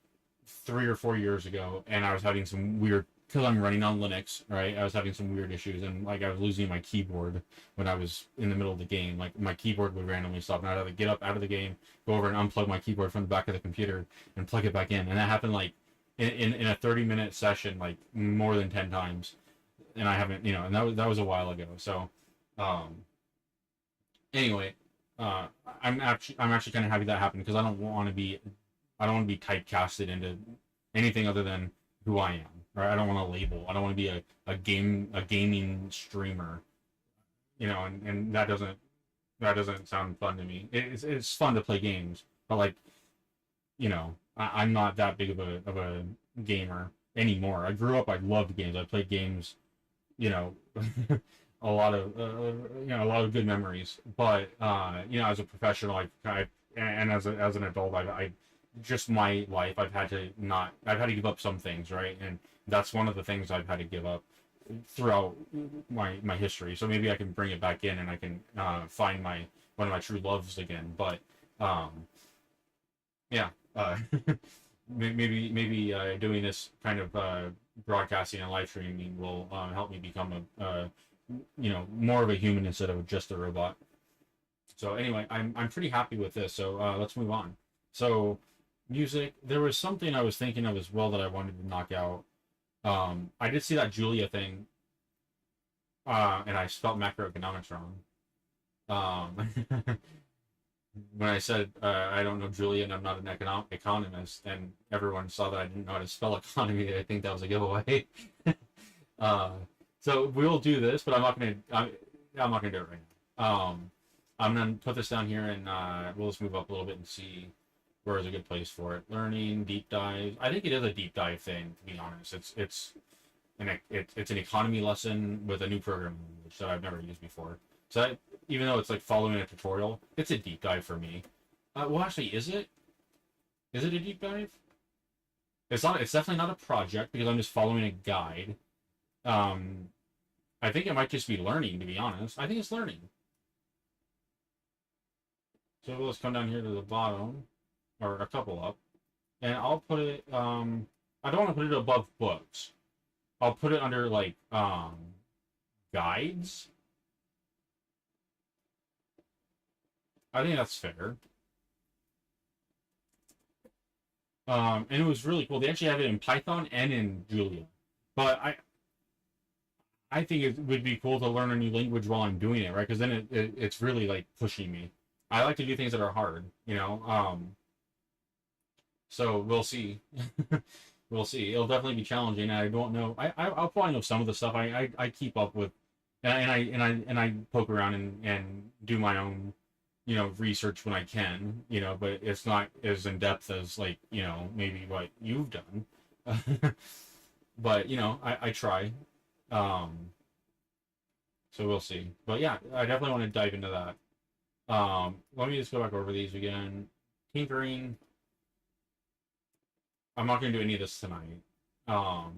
3 or 4 years ago, and I was having some weird because I'm running on Linux, right? I was having some weird issues, and like I was losing my keyboard when I was in the middle of the game. Like my keyboard would randomly stop, and I'd have to get up out of the game, go over and unplug my keyboard from the back of the computer, and plug it back in. And that happened like in a 30-minute session, like more than 10 times. And I haven't, and that was a while ago. So, um, anyway, I'm actually kind of happy that happened because I don't want to be typecasted into anything other than who I am. Right? I don't want to label. I don't want to be a gaming streamer. And that doesn't sound fun to me. It's fun to play games, but like I'm not that big of a gamer anymore. I grew up. I loved games. I played games. You know, a lot of a lot of good memories. But as a professional, and as an adult, I just my life, I've had to give up some things, right? And that's one of the things I've had to give up throughout my history. So maybe I can bring it back in and I can find one of my true loves again. But yeah, maybe doing this kind of broadcasting and live streaming will help me become more of a human instead of just a robot. So anyway, I'm pretty happy with this. So let's move on. So music. There was something I was thinking of as well that I wanted to knock out. I did see that Julia thing, and I spelled macroeconomics wrong. Um, when I said I don't know Julia and I'm not an economist, and everyone saw that I didn't know how to spell economy, I think that was a giveaway. uh, so we'll do this, but I'm not gonna do it right now. I'm gonna put this down here, and we'll just move up a little bit and see where is a good place for it. Learning, deep dive. I think it is a deep dive thing, to be honest. It's an economy lesson with a new programming language that I've never used before. So even though it's like following a tutorial, it's a deep dive for me. Well, actually, is it? Is it a deep dive? It's not. It's definitely not a project because I'm just following a guide. I think it might just be learning, to be honest. I think it's learning. So let's come down here to the bottom, or a couple up, and I'll put it. I don't want to put it above books. I'll put it under like guides. I think that's fair. And it was really cool. They actually have it in Python and in Julia, but I think it would be cool to learn a new language while I'm doing it, right? Because then it's really like pushing me. I like to do things that are hard, you know. So we'll see. We'll see. It'll definitely be challenging. I don't know. I'll probably know some of the stuff. I keep up with, and I poke around and do my own, you know, research when I can, you know. But it's not as in depth as like, you know, maybe what you've done. But you know, I try. Um, so we'll see. But yeah, I definitely want to dive into that. Let me just go back over these again. Tinkering. I'm not going to do any of this tonight. Um,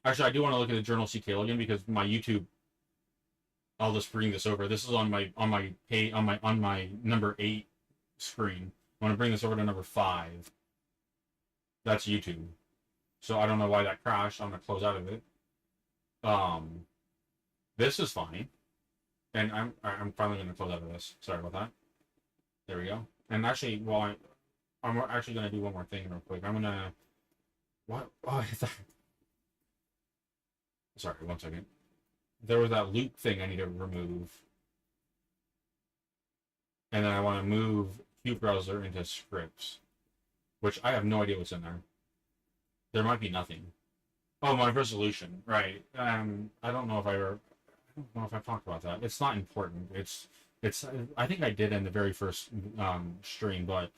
Actually, I do want to look at the Journal CKL again because my YouTube. I'll just bring this over. This is on my number 8 screen. I want to bring this over to number 5. That's YouTube. So I don't know why that crashed. I'm gonna close out of it. Um, this is fine, and I'm finally gonna close out of this. Sorry about that. There we go. And actually, I'm actually gonna do one more thing real quick. I'm gonna what? Oh, sorry, one second. There was that loop thing I need to remove, and then I want to move Qt Browser into scripts, which I have no idea what's in there. There might be nothing. Oh, my resolution, right? I don't know if I don't know if I talked about that. It's not important. It's. I think I did in the very first stream, but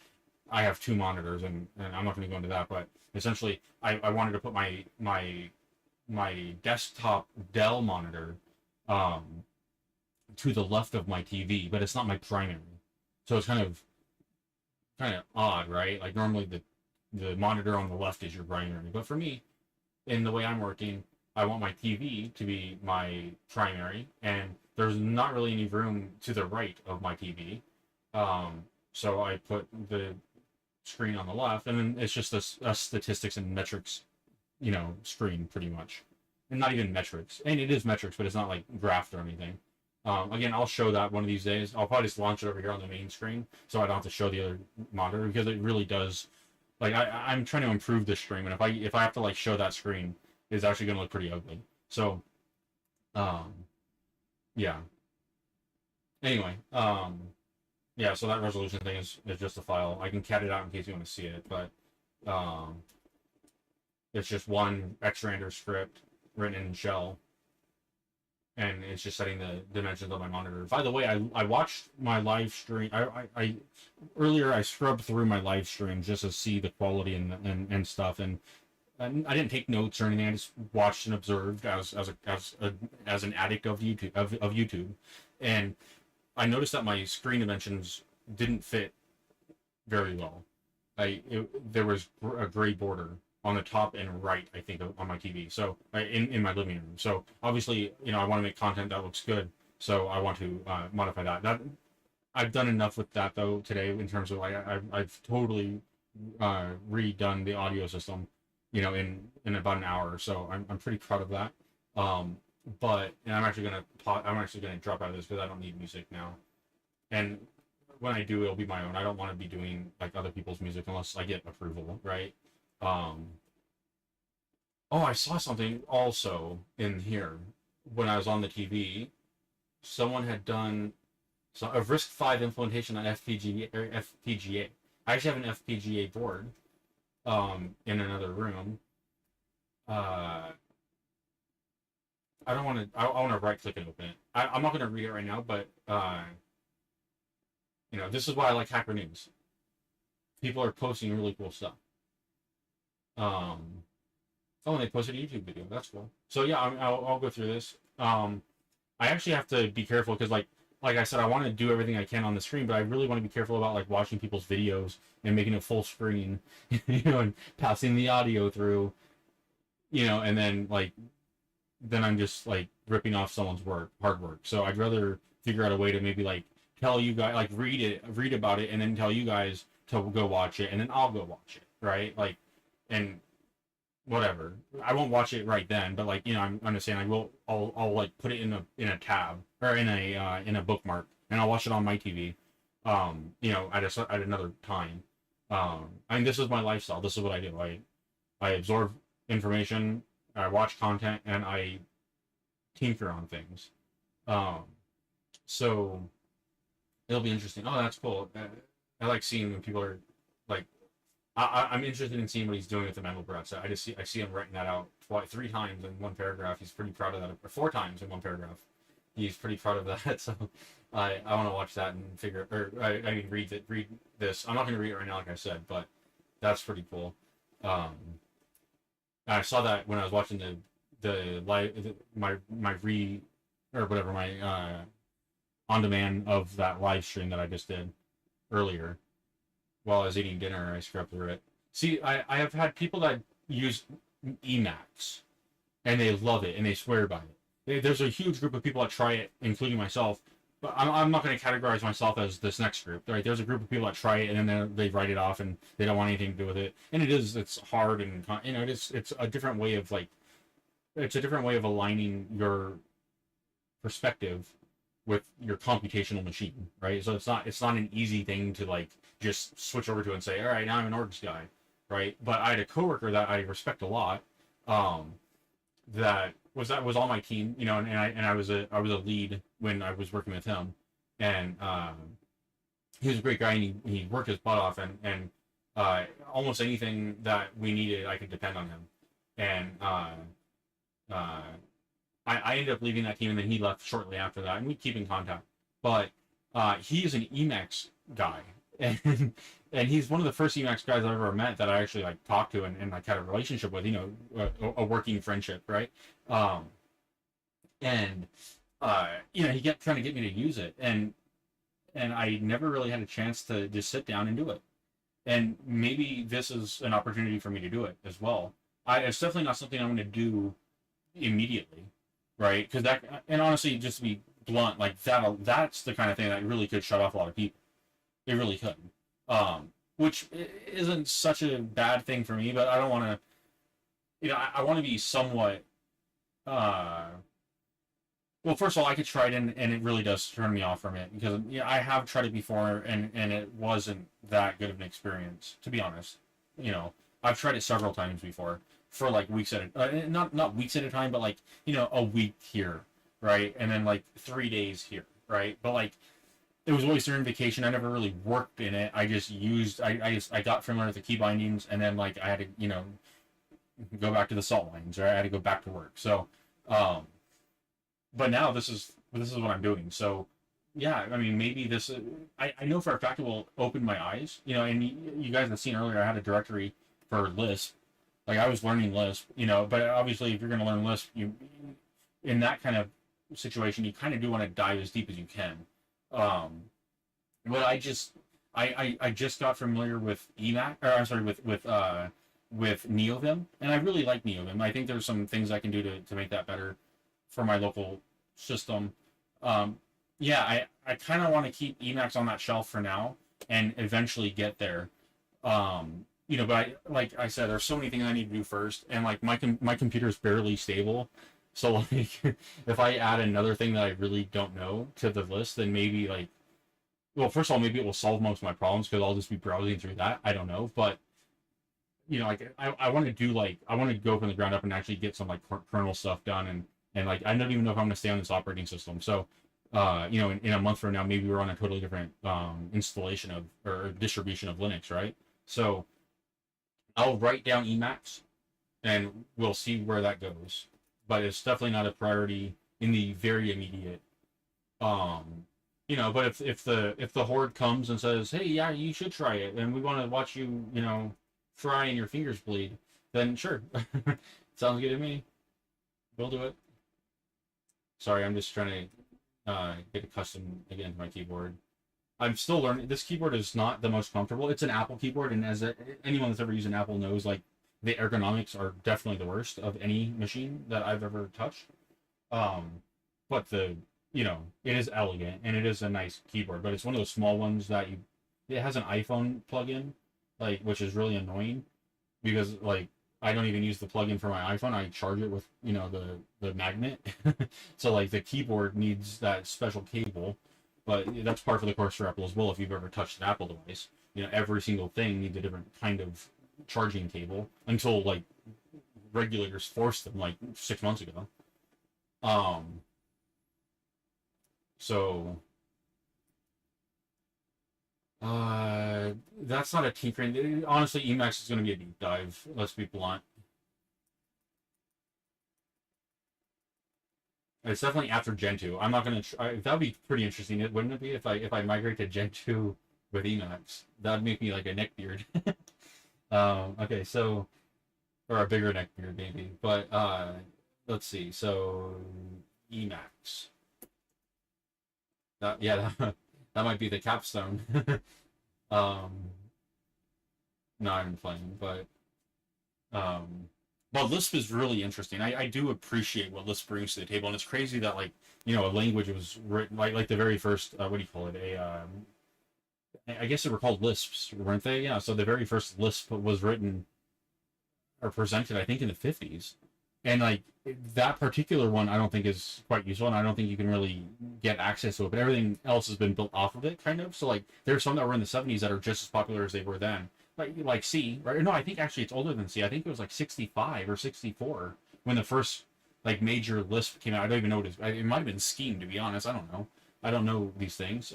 I have 2 monitors, and I'm not going to go into that. But essentially, I wanted to put my desktop Dell monitor um, to the left of my TV, but it's not my primary. So it's kind of odd, right? Like normally the monitor on the left is your primary, but for me, in the way I'm working, I want my TV to be my primary, and there's not really any room to the right of my TV. So I put the screen on the left, and then it's just a statistics and metrics, you know, screen pretty much, and not even metrics. And it is metrics, but it's not like graphed or anything. Again, I'll show that one of these days. I'll probably just launch it over here on the main screen, so I don't have to show the other monitor because it really does. Like I'm trying to improve this stream, and if I have to like show that screen, it's actually going to look pretty ugly. So, yeah. Anyway, yeah. So that resolution thing is just a file. I can cat it out in case you want to see it, but um, it's just one xrandr script written in shell, and it's just setting the dimensions of my monitor. By the way, I watched my live stream. I earlier I scrubbed through my live stream just to see the quality and stuff, and I didn't take notes or anything. I just watched and observed as an addict of YouTube, and I noticed that my screen dimensions didn't fit very well. There was a gray border on the top and right, I think, on my TV. So in my living room. So obviously, you know, I want to make content that looks good. So I want to modify that. I've done enough with that though today in terms of like I've totally redone the audio system, you know, in about an hour. So I'm pretty proud of that. But and I'm actually gonna drop out of this because I don't need music now. And when I do, it'll be my own. I don't want to be doing like other people's music unless I get approval, right? Oh, I saw something also in here when I was on the TV. Someone had done a RISC-V implementation on FPGA. I actually have an FPGA board in another room. I don't want to. I want to right-click and open it. I'm not going to read it right now, but you know, this is why I like Hacker News. People are posting really cool stuff. Oh, and they posted a YouTube video. That's cool. So yeah, I'll go through this. I actually have to be careful because, like I said, I want to do everything I can on the screen, but I really want to be careful about like watching people's videos and making it full screen, you know, and passing the audio through, you know, and then I'm just like ripping off someone's hard work. So I'd rather figure out a way to maybe like tell you guys, like read about it, and then tell you guys to go watch it, and then I'll go watch it, right? Like, and whatever. I won't watch it right then, but like, you know, I'm just saying I'll like put it in a tab or in a bookmark, and I'll watch it on my TV. You know, at another time. I mean, this is my lifestyle. This is what I do. I absorb information, I watch content, and I tinker on things. Um, so it'll be interesting. Oh, that's cool. I like seeing when people are like, I'm interested in seeing what he's doing with the mental breaths. I see him writing that out three times in one paragraph. He's pretty proud of that. Or four times in one paragraph. He's pretty proud of that. So I want to watch that and figure, or I mean, read this. I'm not going to read it right now, like I said, but that's pretty cool. Um, I saw that when I was watching the live my re or whatever my on demand of that live stream that I just did earlier while I was eating dinner. I scrubbed through it. See, I have had people that use Emacs and they love it and they swear by it. There's a huge group of people that try it, including myself. But I'm not going to categorize myself as this next group, right? There's a group of people that try it and then they write it off and they don't want anything to do with it. And it's hard and it's a different way of it's a different way of aligning your perspective with your computational machine, right? So it's not an easy thing to just switch over to and say, all right, now I'm an orgs guy, right? But I had a coworker that I respect a lot, that was on my team, and I was a lead when I was working with him, and he was a great guy, and he worked his butt off, and almost anything that we needed, I could depend on him, and I ended up leaving that team, and then he left shortly after that, and we keep in contact. But he is an Emacs guy, and he's one of the first Emacs guys I've ever met that I actually talked to and had a relationship with, a working friendship, right? And he kept trying to get me to use it, and I never really had a chance to just sit down and do it. And maybe this is an opportunity for me to do it as well. It's definitely not something I'm going to do immediately, right? Because that, and honestly, just to be blunt, that's the kind of thing that really could shut off a lot of people. It really could. Which isn't such a bad thing for me, but I don't want to, I want to be somewhat, well, first of all, I could try it, and it really does turn me off from it, because I have tried it before, and it wasn't that good of an experience, to be honest. I've tried it several times before, for weeks at a not weeks at a time, but a week here, right, and then 3 days here, right, but it was always during vacation. I never really worked in it. I just used, I got familiar with the key bindings, and then I had to go back to the salt lines, right? I had to go back to work. So, but now this is what I'm doing. So, yeah, I mean, maybe this. I know for a fact it will open my eyes. And you guys have seen earlier, I had a directory for Lisp. I was learning Lisp. But obviously, if you're going to learn Lisp, in that kind of situation, you kind of do want to dive as deep as you can. But I just got familiar with Emac, or I'm sorry, with NeoVim, and I really like NeoVim. I think there's some things I can do to make that better for my local system. Yeah, I kind of want to keep Emacs on that shelf for now, and eventually get there. But like I said, there's so many things I need to do first, and my computer's barely stable. So if I add another thing that I really don't know to the list, then maybe well, first of all, maybe it will solve most of my problems, because I'll just be browsing through that. I don't know, but I want to do I want to go from the ground up and actually get some kernel stuff done, and I don't even know if I'm going to stay on this operating system. So in a month from now, maybe we're on a totally different installation of, or distribution of Linux, right? So I'll write down Emacs, and we'll see where that goes. But it's definitely not a priority in the very immediate. But if the horde comes and says, hey, yeah, you should try it, and we want to watch you, try and your fingers bleed, then sure. Sounds good to me. We'll do it. Sorry, I'm just trying to get accustomed again to my keyboard. I'm still learning. This keyboard is not the most comfortable. It's an Apple keyboard, and anyone that's ever used an Apple knows, the ergonomics are definitely the worst of any machine that I've ever touched. But it is elegant, and it is a nice keyboard, but it's one of those small ones that it has an iPhone plug-in, which is really annoying, because I don't even use the plug-in for my iPhone. I charge it with the magnet. So the keyboard needs that special cable, but that's par for the course for Apple as well. If you've ever touched an Apple device, every single thing needs a different kind of charging cable, until regulators forced them 6 months ago. Um, so that's not a tinkering. Honestly, Emacs is going to be a deep dive. Let's be blunt. It's definitely after Gen 2. I'm not going to. That would be pretty interesting, wouldn't it be? If I migrate to Gen 2 with Emacs, that would make me like a neckbeard. Okay, so or a bigger neckbeard maybe. But let's see. So Emacs. That yeah, that might be the capstone. um, Not even playing, but um, well, Lisp is really interesting. I do appreciate what Lisp brings to the table, and it's crazy that like a language was written like the very first what do you call it I guess they were called Lisps, weren't they? Yeah. So the very first Lisp was written or presented, I think, in the 50s, and like that particular one, I don't think is quite useful, and I don't think you can really get access to it. But everything else has been built off of it, kind of. So like there's some that were in the 70s that are just as popular as they were then. Like C, right? No, I think actually it's older than C. I think it was like 65 or 64 when the first like major Lisp came out. I don't even know what it is. It might have been Scheme, to be honest. I don't know. I don't know these things,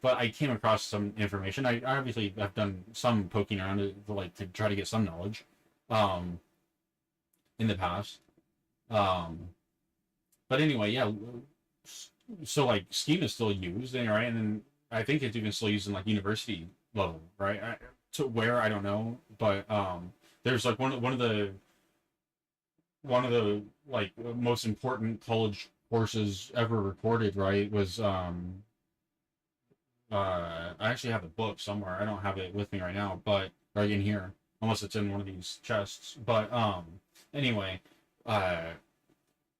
but I came across some information. I obviously have done some poking around to try to get some knowledge um, in the past. Um, but anyway, yeah. So like Scheme is still used, and right, and then I think it's even still used in like university level, right? To where I don't know, but there's like one of the like most important college courses ever recorded, right? Was I actually have the book somewhere. I don't have it with me right now, but right in here, unless it's in one of these chests. But anyway, uh,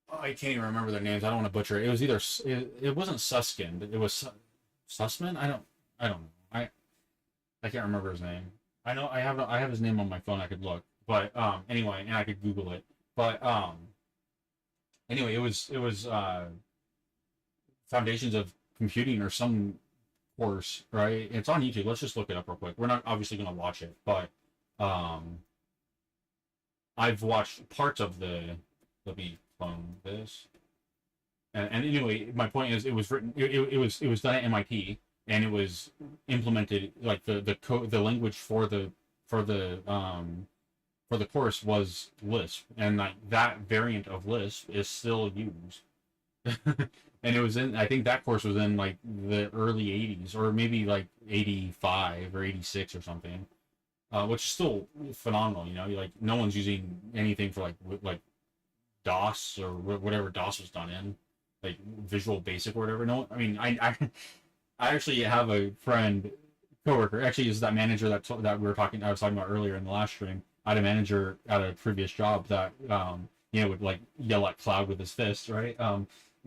I can't even remember their names. I don't want to butcher it. It was either it wasn't Susskind. It was Sussman. I don't know. I can't remember his name. I have his name on my phone. I could look, but anyway, and I could Google it. But anyway, it was Foundations of Computing or some course, right? It's on YouTube. Let's just look it up real quick. We're not obviously going to watch it, but um, I've watched parts of the. Let me clone this. And anyway, my point is, it was written. It was done at MIT, and it was implemented like the language for the course was Lisp, and like that variant of Lisp is still used. And it was in. I think that course was in like the early '80s, or maybe like '85 or '86 or something, which is still phenomenal. Like no one's using anything for like DOS or whatever DOS was done in, like Visual Basic or whatever. No, I mean I actually have a friend, coworker. Actually, is that manager that we were talking. I was talking about earlier in the last stream. I had a manager at a previous job that would like yell at cloud with his fist, right?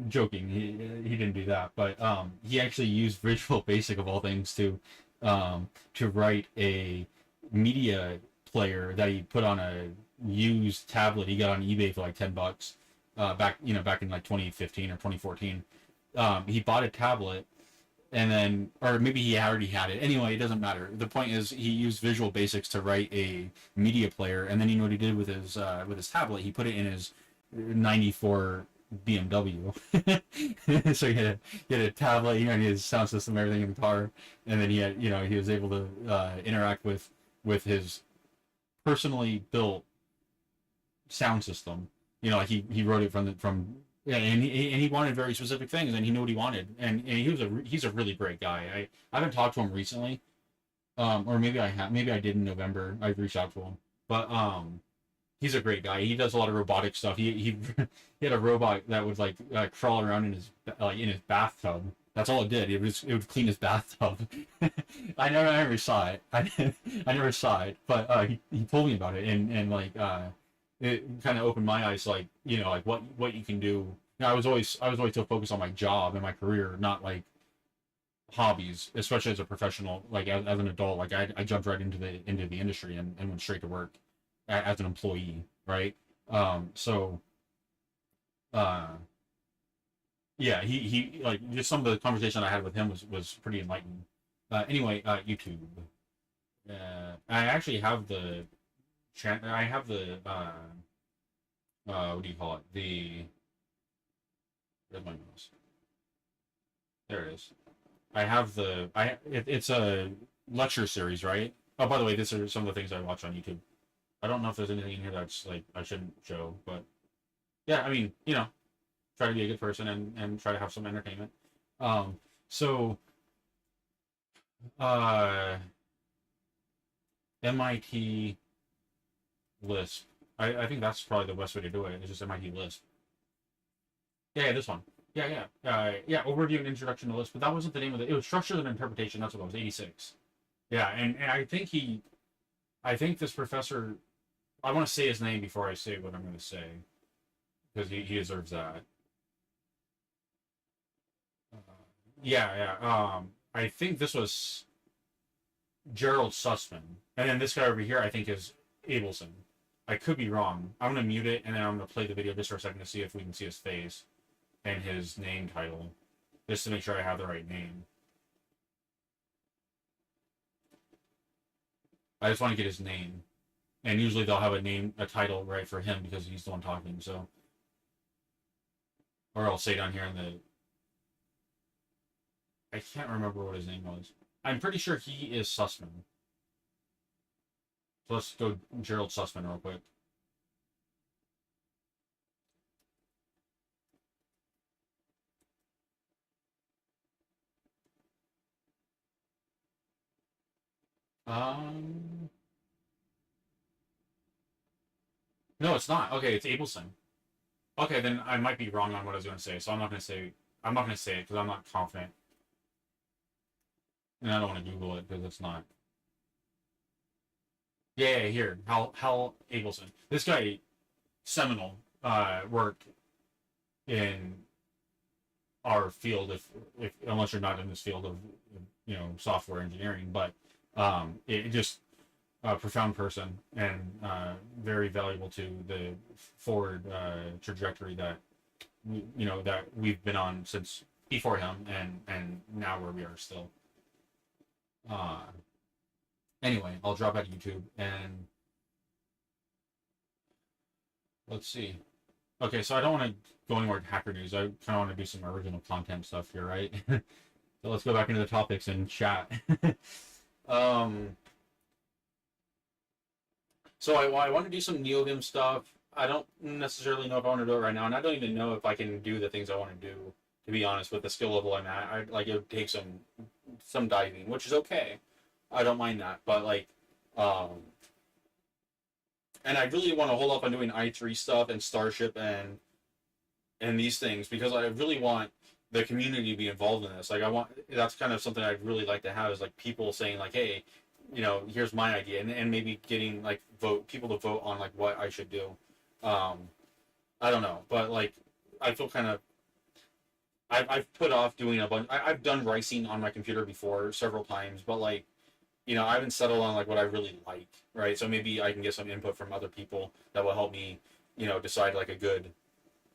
Joking, he didn't do that, but he actually used Visual Basic of all things to write a media player that he put on a used tablet he got on eBay for like $10 back in like 2015 or 2014. He bought a tablet and then, or maybe he already had it. Anyway, it doesn't matter. The point is, he used Visual Basics to write a media player, and then you know what he did with his tablet? He put it in his '94 BMW. So he had a tablet, and he had his sound system, everything in the car, and then he was able to interact with his personally built sound system. Like he wrote it from yeah, and he wanted very specific things, and he knew what he wanted, and he's a really great guy. I haven't talked to him recently, or maybe I did in November. I've reached out to him, but he's a great guy. He does a lot of robotic stuff. He he had a robot that would like crawl around in his bathtub. That's all it did. It would clean his bathtub. I never saw it. I never saw it, but he told me about it, and like it kind of opened my eyes, like like what you can do. I was always so focused on my job and my career, not like hobbies, especially as a professional. Like as an adult, like I jumped right into the industry and went straight to work as an employee, right? So uh, yeah, he like just some of the conversation I had with him was pretty enlightening. Anyway, YouTube. I actually have I have the what do you call it? Where's my mouse? There it is. I have it's a lecture series, right? Oh, by the way, these are some of the things I watch on YouTube. I don't know if there's anything in here that's like I shouldn't show, but yeah, I mean, try to be a good person and try to have some entertainment. So uh, MIT Lisp. I think that's probably the best way to do it. It's just MIT Lisp. Yeah, this one. Yeah. Overview and introduction to Lisp, but that wasn't the name of it. It was structure and interpretation. That's what it was. 86. Yeah, and I think this professor. I want to say his name before I say what I'm going to say because he deserves that. Uh, yeah. I think this was Gerald Sussman, and then this guy over here I think is Abelson. I could be wrong. I'm going to mute it and then I'm going to play the video just for a second to see if we can see his face and his name title, just to make sure I have the right name. I just want to get his name, and usually they'll have a title right for him because he's the one talking. So, or I'll say down here in the. I can't remember what his name was. I'm pretty sure he is Sussman. So let's go Gerald Sussman real quick. Um, no, it's not. Okay, it's Abelson. Okay, then I might be wrong on what I was going to say, so I'm not going to say. I'm not going to say it because I'm not confident, and I don't want to Google it because it's not. Yeah, here, Hal Abelson. This guy, seminal work in our field. If unless you're not in this field of software engineering, but it just a profound person and very valuable to the forward trajectory that that we've been on since before him and now where we are still. Uh, anyway, I'll drop out of YouTube and let's see. Okay, so I don't want to go anywhere with Hacker News. I kind of want to do some original content stuff here, right? So let's go back into the topics and chat. um, so I want to do some NeoVim stuff. I don't necessarily know if I want to do it right now, and I don't even know if I can do the things I want to do. To be honest, with the skill level I'm at, it would take some diving, which is okay. I don't mind that, but um, and I really want to hold off on doing i3 stuff and Starship and these things because I really want the community to be involved in this. That's kind of something I'd really like to have is like people saying like, hey, here's my idea, and maybe getting like people to vote on like what I should do. I don't know, but I feel kind of I've put off doing a bunch. I've done ricing on my computer before several times, but I haven't settled on what I really like, right? So maybe I can get some input from other people that will help me, decide a good,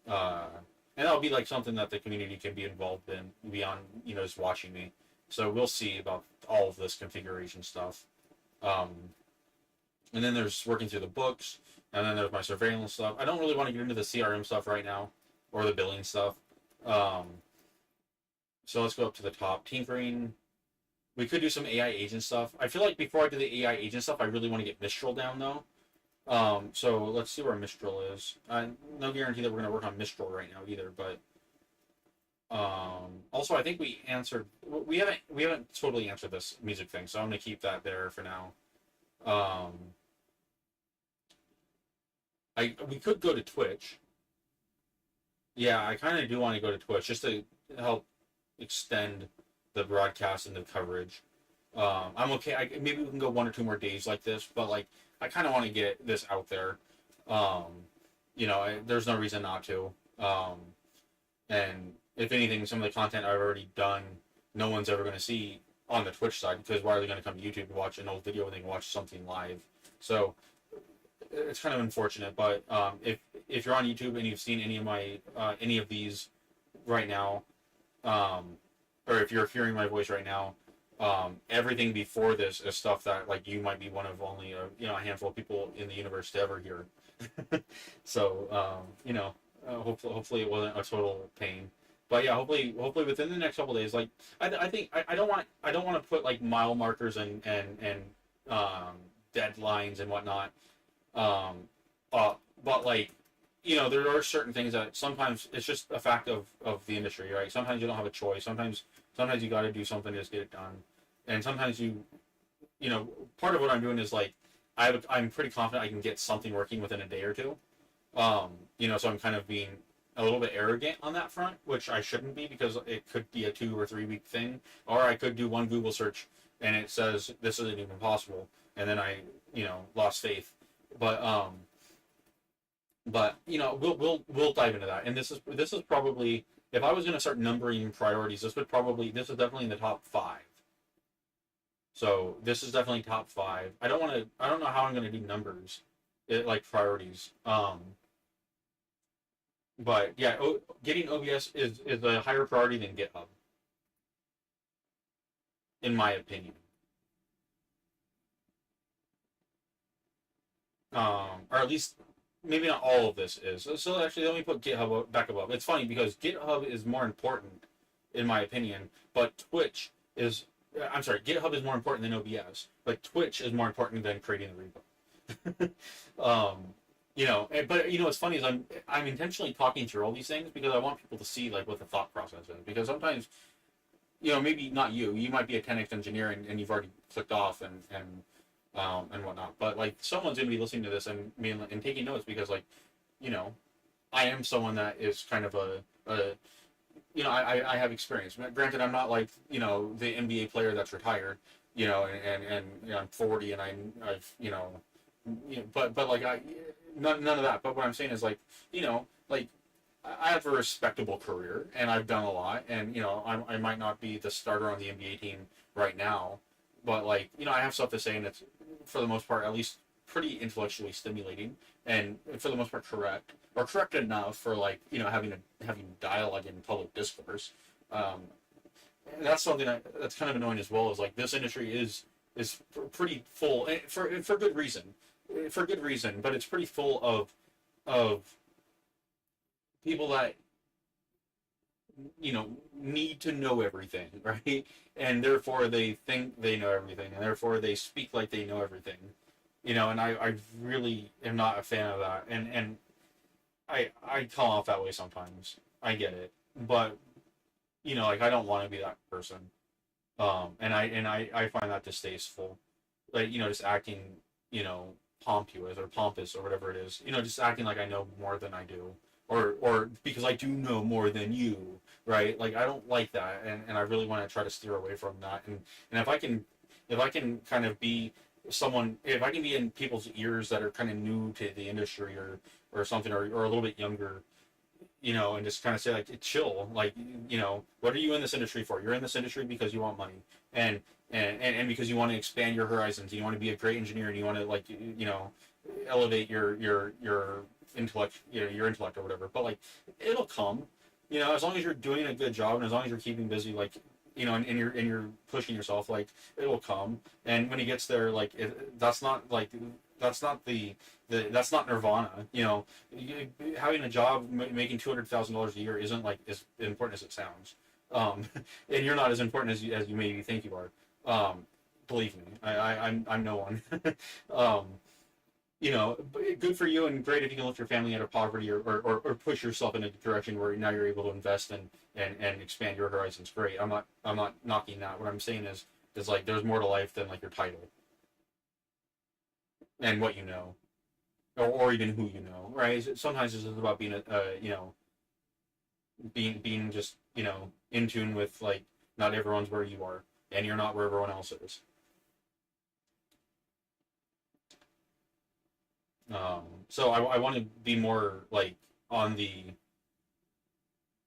and that'll be something that the community can be involved in beyond, just watching me. So we'll see about all of this configuration stuff. And then there's working through the books, and then there's my surveillance stuff. I don't really want to get into the CRM stuff right now, or the billing stuff. So let's go up to the top. Tinkering. We could do some AI agent stuff. I feel like before I do the AI agent stuff, I really want to get Mistral down, though. So let's see where Mistral is. No guarantee that we're going to work on Mistral right now either, but also I think we haven't totally answered this music thing, so I'm going to keep that there for now. We could go to Twitch. Yeah, I kind of do want to go to Twitch just to help extend the broadcast and the coverage. I'm okay. Maybe we can go 1 or 2 more days like this, but I kind of want to get this out there. There's no reason not to. And if anything, some of the content I've already done, no one's ever going to see on the Twitch side because why are they going to come to YouTube to watch an old video when they can watch something live? So it's kind of unfortunate, but if you're on YouTube and you've seen any of these right now, or if you're hearing my voice right now, everything before this is stuff that you might be one of only a handful of people in the universe to ever hear. So hopefully it wasn't a total pain. But yeah, hopefully within the next couple days. Like I think I don't want to put like mile markers and deadlines and whatnot. Um, but like there are certain things that sometimes it's just a fact of the industry, right? Sometimes you don't have a choice. Sometimes you got to do something to just get it done, and sometimes part of what I'm doing is like I'm pretty confident I can get something working within a day or two. So I'm kind of being a little bit arrogant on that front, which I shouldn't be because it could be a 2 or 3 week thing, or I could do one Google search and it says this isn't even possible, and then I lost faith. But we'll dive into that, and this is probably if I was going to start numbering priorities, this is definitely in the top five. So this is definitely top five. I don't know how I'm going to do numbers, like priorities. But yeah, getting OBS is a higher priority than GitHub, in my opinion. Or at least maybe not all of this is. So actually, let me put GitHub back above. It's funny because GitHub is more important, in my opinion, but Twitch is. I'm sorry, GitHub is more important than OBS, but Twitch is more important than creating the repo. But what's funny is I'm intentionally talking through all these things because I want people to see like what the thought process is. Because sometimes, maybe not you might be a 10x engineer and you've already clicked off and whatnot. But like someone's gonna be listening to this and taking notes because like, I am someone that is kind of I have experience. Granted, I'm not like the NBA player that's retired, and I'm 40 and but like none of that. But what I'm saying is like like I have a respectable career and I've done a lot, and I might not be the starter on the NBA team right now, but like I have stuff to say, and it's for the most part at least pretty intellectually stimulating, and for the most part correct enough for like having dialogue in public discourse. And that's something that's kind of annoying as well. Is like this industry is pretty full for good reason, but it's pretty full of people that need to know everything, right? And therefore they think they know everything, and therefore they speak like they know everything. And I really am not a fan of that. And I come off that way sometimes. I get it, but like I don't want to be that person. And I find that distasteful. Like just acting pompous or whatever it is. Just acting like I know more than I do, or because I do know more than you, right? Like I don't like that, and I really want to try to steer away from that. And if I can kind of be someone, if I can be in people's ears that are kind of new to the industry or something, or a little bit younger, and just kind of say like, chill, like, what are you in this industry for? You're in this industry because you want money, and because you want to expand your horizons, you want to be a great engineer, and you want to like, elevate your intellect, your intellect or whatever. But like, it'll come, as long as you're doing a good job and as long as you're keeping busy, like, and you're pushing yourself, like it'll come. And when he gets there, like that's not that's not nirvana. Having a job making $200,000 a year isn't like as important as it sounds. And you're not as important as you maybe think you are. Believe me, I'm no one. Good for you, and great if you can lift your family out of poverty or push yourself in a direction where now you're able to invest and expand your horizons. Great. I'm not knocking that. What I'm saying is like there's more to life than like your title and what you know, or even who you know. Right? Sometimes it's just about being being just in tune with like not everyone's where you are, and you're not where everyone else is. So I want to be more like on the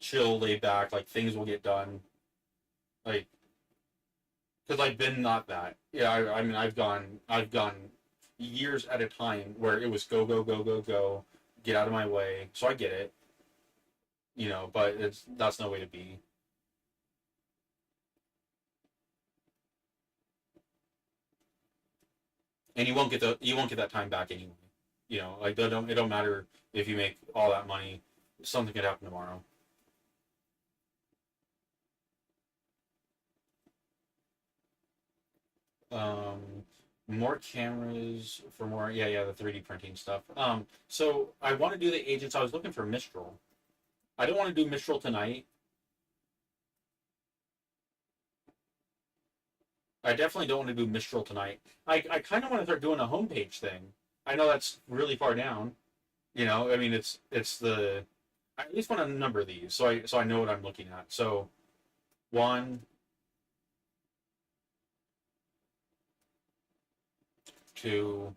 chill, laid back, like things will get done, like because I've been not that. Yeah, I mean I've gone years at a time where it was go go go go go, get out of my way. So I get it, but that's no way to be. And you won't get that time back anyway. Like it don't matter if you make all that money, something could happen tomorrow. Um, more cameras for more. Yeah, yeah, the 3D printing stuff. So I want to do the agents. I was looking for Mistral. I don't want to do Mistral tonight. I definitely don't want to do Mistral tonight. I kind of want to start doing a homepage thing. I know that's really far down. I mean, it's the. I at least want to number these so I know what I'm looking at. So one, two,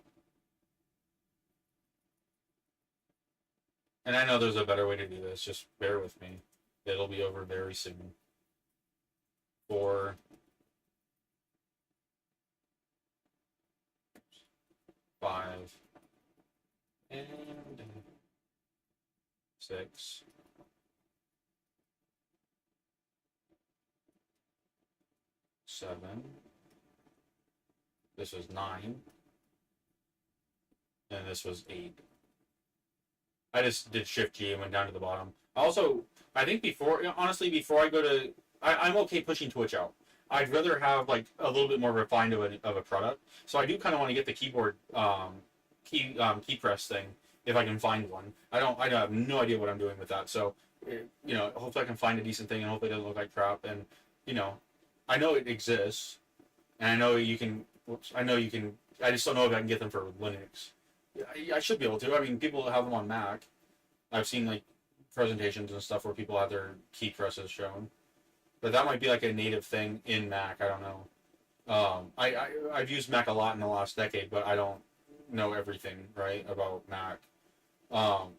and I know there's a better way to do this. Just bear with me. It'll be over very soon. Four, five, and six, seven. This was nine, and this was eight. I just did Shift G and went down to the bottom. Also, I think honestly, before I go to, I'm okay pushing Twitch out. I'd rather have like a little bit more refined of a product. So I do kind of want to get the keyboard key press thing if I can find one. I have no idea what I'm doing with that. So hopefully I can find a decent thing and hopefully it doesn't look like crap. And you know, I know it exists, and I know you can. Whoops, I know you can. I just don't know if I can get them for Linux. I should be able to. I mean, people have them on Mac. I've seen like presentations and stuff where people have their key presses shown, but that might be like a native thing in Mac. I don't know. I've used Mac a lot in the last decade, but I don't know everything right about Mac.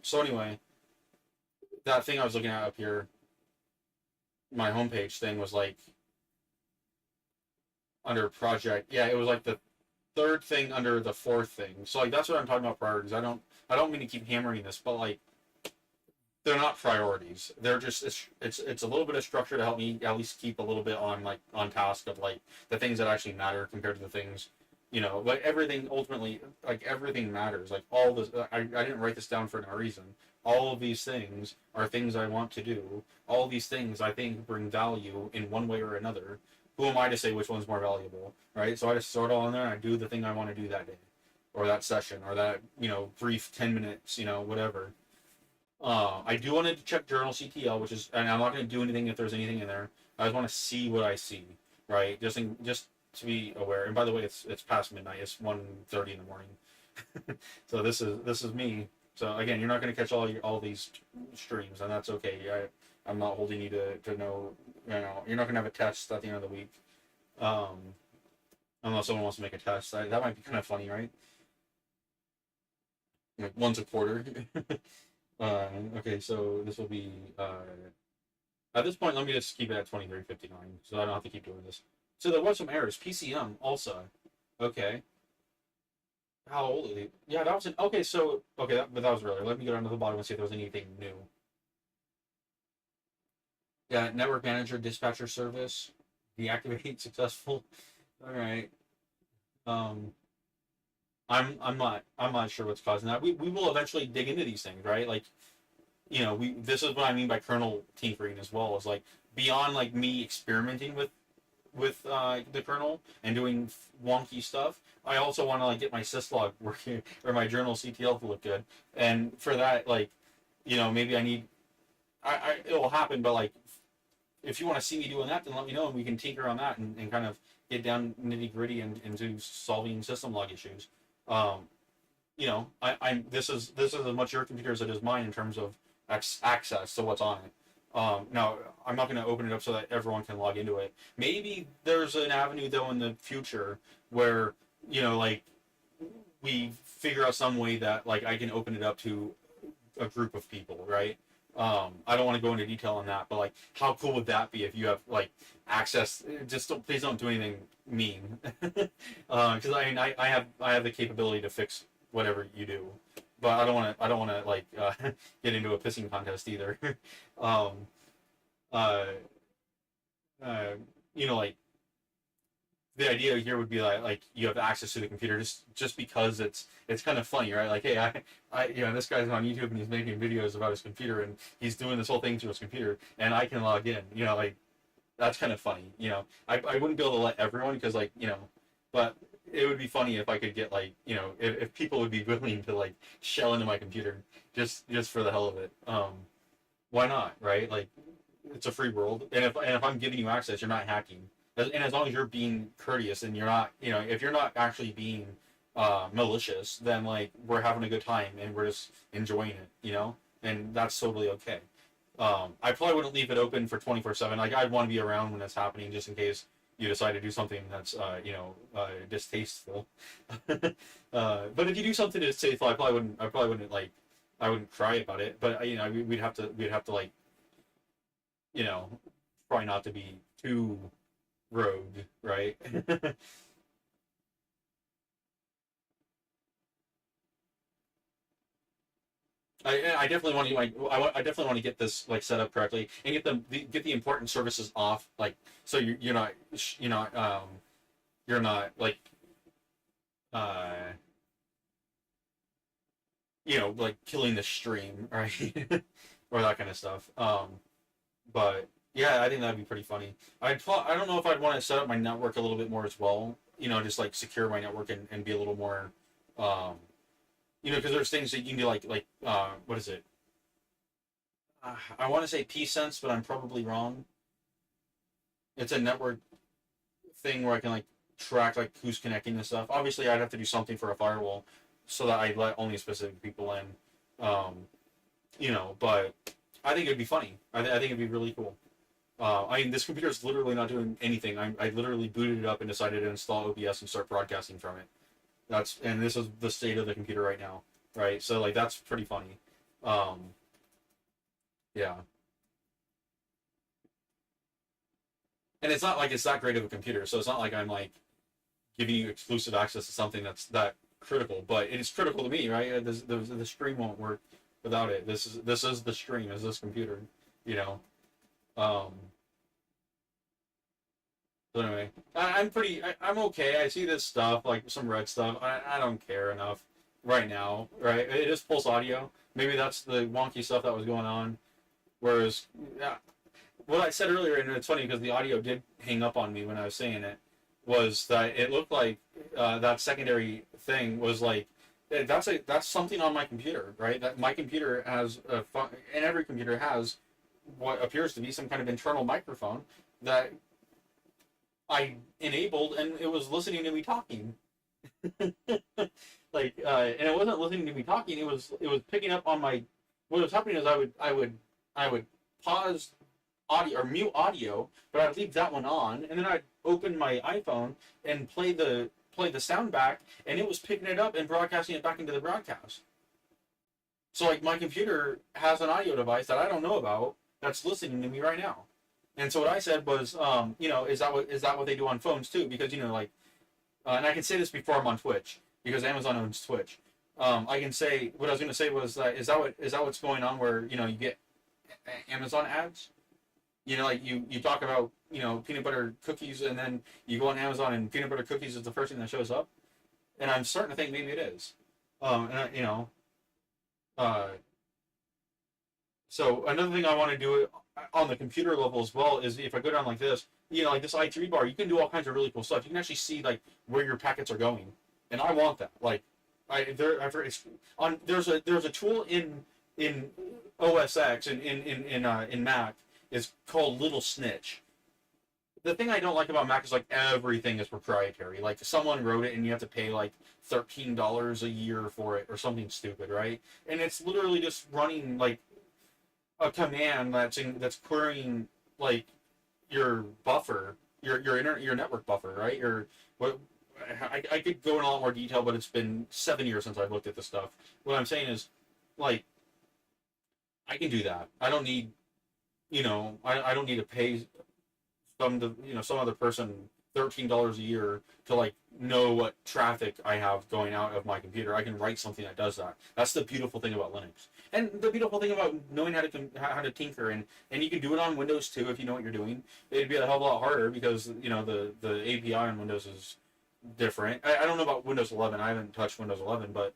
So anyway, that thing I was looking at up here, my homepage thing was like under project. Yeah, it was like the third thing under the fourth thing. So like that's what I'm talking about priorities. I don't mean to keep hammering this, but like they're not priorities. They're just it's a little bit of structure to help me at least keep a little bit on task of like the things that actually matter compared to the things like everything ultimately like everything matters. Like all this I didn't write this down for no reason. All of these things are things I want to do. All of these things I think bring value in one way or another. Who am I to say which one's more valuable, right? So I just throw it all in there and I do the thing I want to do that day, or that session, or that brief 10 minutes, whatever. I do want to check journal CTL, and I'm not going to do anything if there's anything in there. I just want to see what I see, right? Just to be aware. And by the way, it's past midnight. It's 1:30 in the morning. So this is me. So again, you're not going to catch all these streams, and that's okay. I'm not holding you to know. You're not going to have a test at the end of the week, um, unless someone wants to make a test. That might be kind of funny, right? Like once a quarter. Okay, so this will be at this point. Let me just keep it at 23:59, so I don't have to keep doing this. So there was some errors. PCM also. Okay. How old is it? Yeah, that was an okay. So okay, but that was earlier. Let me go down to the bottom and see if there was anything new. Yeah, network manager dispatcher service deactivate successful. All right. Um, I'm not sure what's causing that. We will eventually dig into these things, right? Like we this is what I mean by kernel tinkering as well. Is like beyond like me experimenting with the kernel and doing wonky stuff. I also want to like get my syslog working or my journal CTL to look good, and for that, like maybe I need. It will happen, but like if you want to see me doing that, then let me know and we can tinker on that and kind of get down nitty gritty and into solving system log issues. Um, I'm this is as much your computer as it is mine in terms of access to what's on it. Now, I'm not going to open it up so that everyone can log into it. Maybe there's an avenue though in the future where like we figure out some way that like I can open it up to a group of people, right? I don't want to go into detail on that, but like, how cool would that be if you have like access? Just please don't do anything mean, because I mean I have the capability to fix whatever you do, but I don't want to like get into a pissing contest either. um, uh, uh, like the idea here would be like you have access to the computer just because it's kind of funny, right? Like, hey, this guy's on YouTube and he's making videos about his computer and he's doing this whole thing through his computer and I can log in, like that's kind of funny. I wouldn't be able to let everyone because like But it would be funny if I could get like if people would be willing to like shell into my computer just for the hell of it. Why not, right? Like it's a free world, and if I'm giving you access, you're not hacking, and as long as you're being courteous and you're not, if you're not actually being malicious, then like we're having a good time and we're just enjoying it, and that's totally okay. I probably wouldn't leave it open for 24/7. Like I'd want to be around when it's happening, just in case you decide to do something that's distasteful. But if you do something distasteful, I probably wouldn't like. I wouldn't cry about it, but we'd have to like you know, try not to be too rogue, right? I definitely want to like I definitely want to get this like set up correctly and get the important services off, like so you're not like uh like killing the stream, right? Or that kind of stuff. But yeah, I think that'd be pretty funny. I don't know if I'd want to set up my network a little bit more as well. Just like secure my network and be a little more, um, because there's things that you can do like what is it? I want to say pSense, but I'm probably wrong. It's a network thing where I can like track like who's connecting and stuff. Obviously, I'd have to do something for a firewall so that I let only specific people in. Um, but I think it'd be funny. I think it'd be really cool. I mean, this computer is literally not doing anything. I literally booted it up and decided to install OBS and start broadcasting from it. And this is the state of the computer right now, right? So like that's pretty funny. Um, yeah, and it's not like it's that great of a computer, so it's not like I'm like giving you exclusive access to something that's that critical. But it is critical to me, right? The stream won't work without it. This is the stream. Is this computer? You know. Um, So anyway, I'm okay. I see this stuff, like some red stuff. I don't care enough right now, right? It is pulse audio. Maybe that's the wonky stuff that was going on. Whereas, yeah, what I said earlier, and it's funny because the audio did hang up on me when I was saying it, was that it looked like that secondary thing was like that's something on my computer, right? That my computer has and every computer has what appears to be some kind of internal microphone that I enabled, and it was listening to me talking. And it wasn't listening to me talking. It was picking up on my. What was happening is I would pause audio or mute audio, but I'd leave that one on, and then I'd open my iPhone and play the sound back, and it was picking it up and broadcasting it back into the broadcast. So like my computer has an audio device that I don't know about that's listening to me right now. And so what I said was, is that what they do on phones too? Because and I can say this before I'm on Twitch because Amazon owns Twitch. I can say what I was going to say was that is that what's going on where you get Amazon ads? Like you talk about peanut butter cookies and then you go on Amazon and peanut butter cookies is the first thing that shows up, and I'm starting to think maybe it is. And uh, So another thing I want to do on the computer level as well is if I go down like this, like this i3 bar, you can do all kinds of really cool stuff. You can actually see like where your packets are going, and I want that. Like, there's a tool in OS X and in Mac is called Little Snitch. The thing I don't like about Mac is like everything is proprietary. Like someone wrote it and you have to pay like $13 a year for it or something stupid, right? And it's literally just running like a command that's querying like your buffer, your network buffer, right? I could go in a lot more detail, but it's been 7 years since I've looked at this stuff. What I'm saying is, like, I can do that. I don't need, I don't need to pay some other person $13 a year to like know what traffic I have going out of my computer. I can write something that does that. That's the beautiful thing about Linux, and the beautiful thing about knowing how to tinker, and you can do it on Windows too if you know what you're doing. It'd be a hell of a lot harder because the API on Windows is different. I don't know about Windows 11. I haven't touched Windows 11, but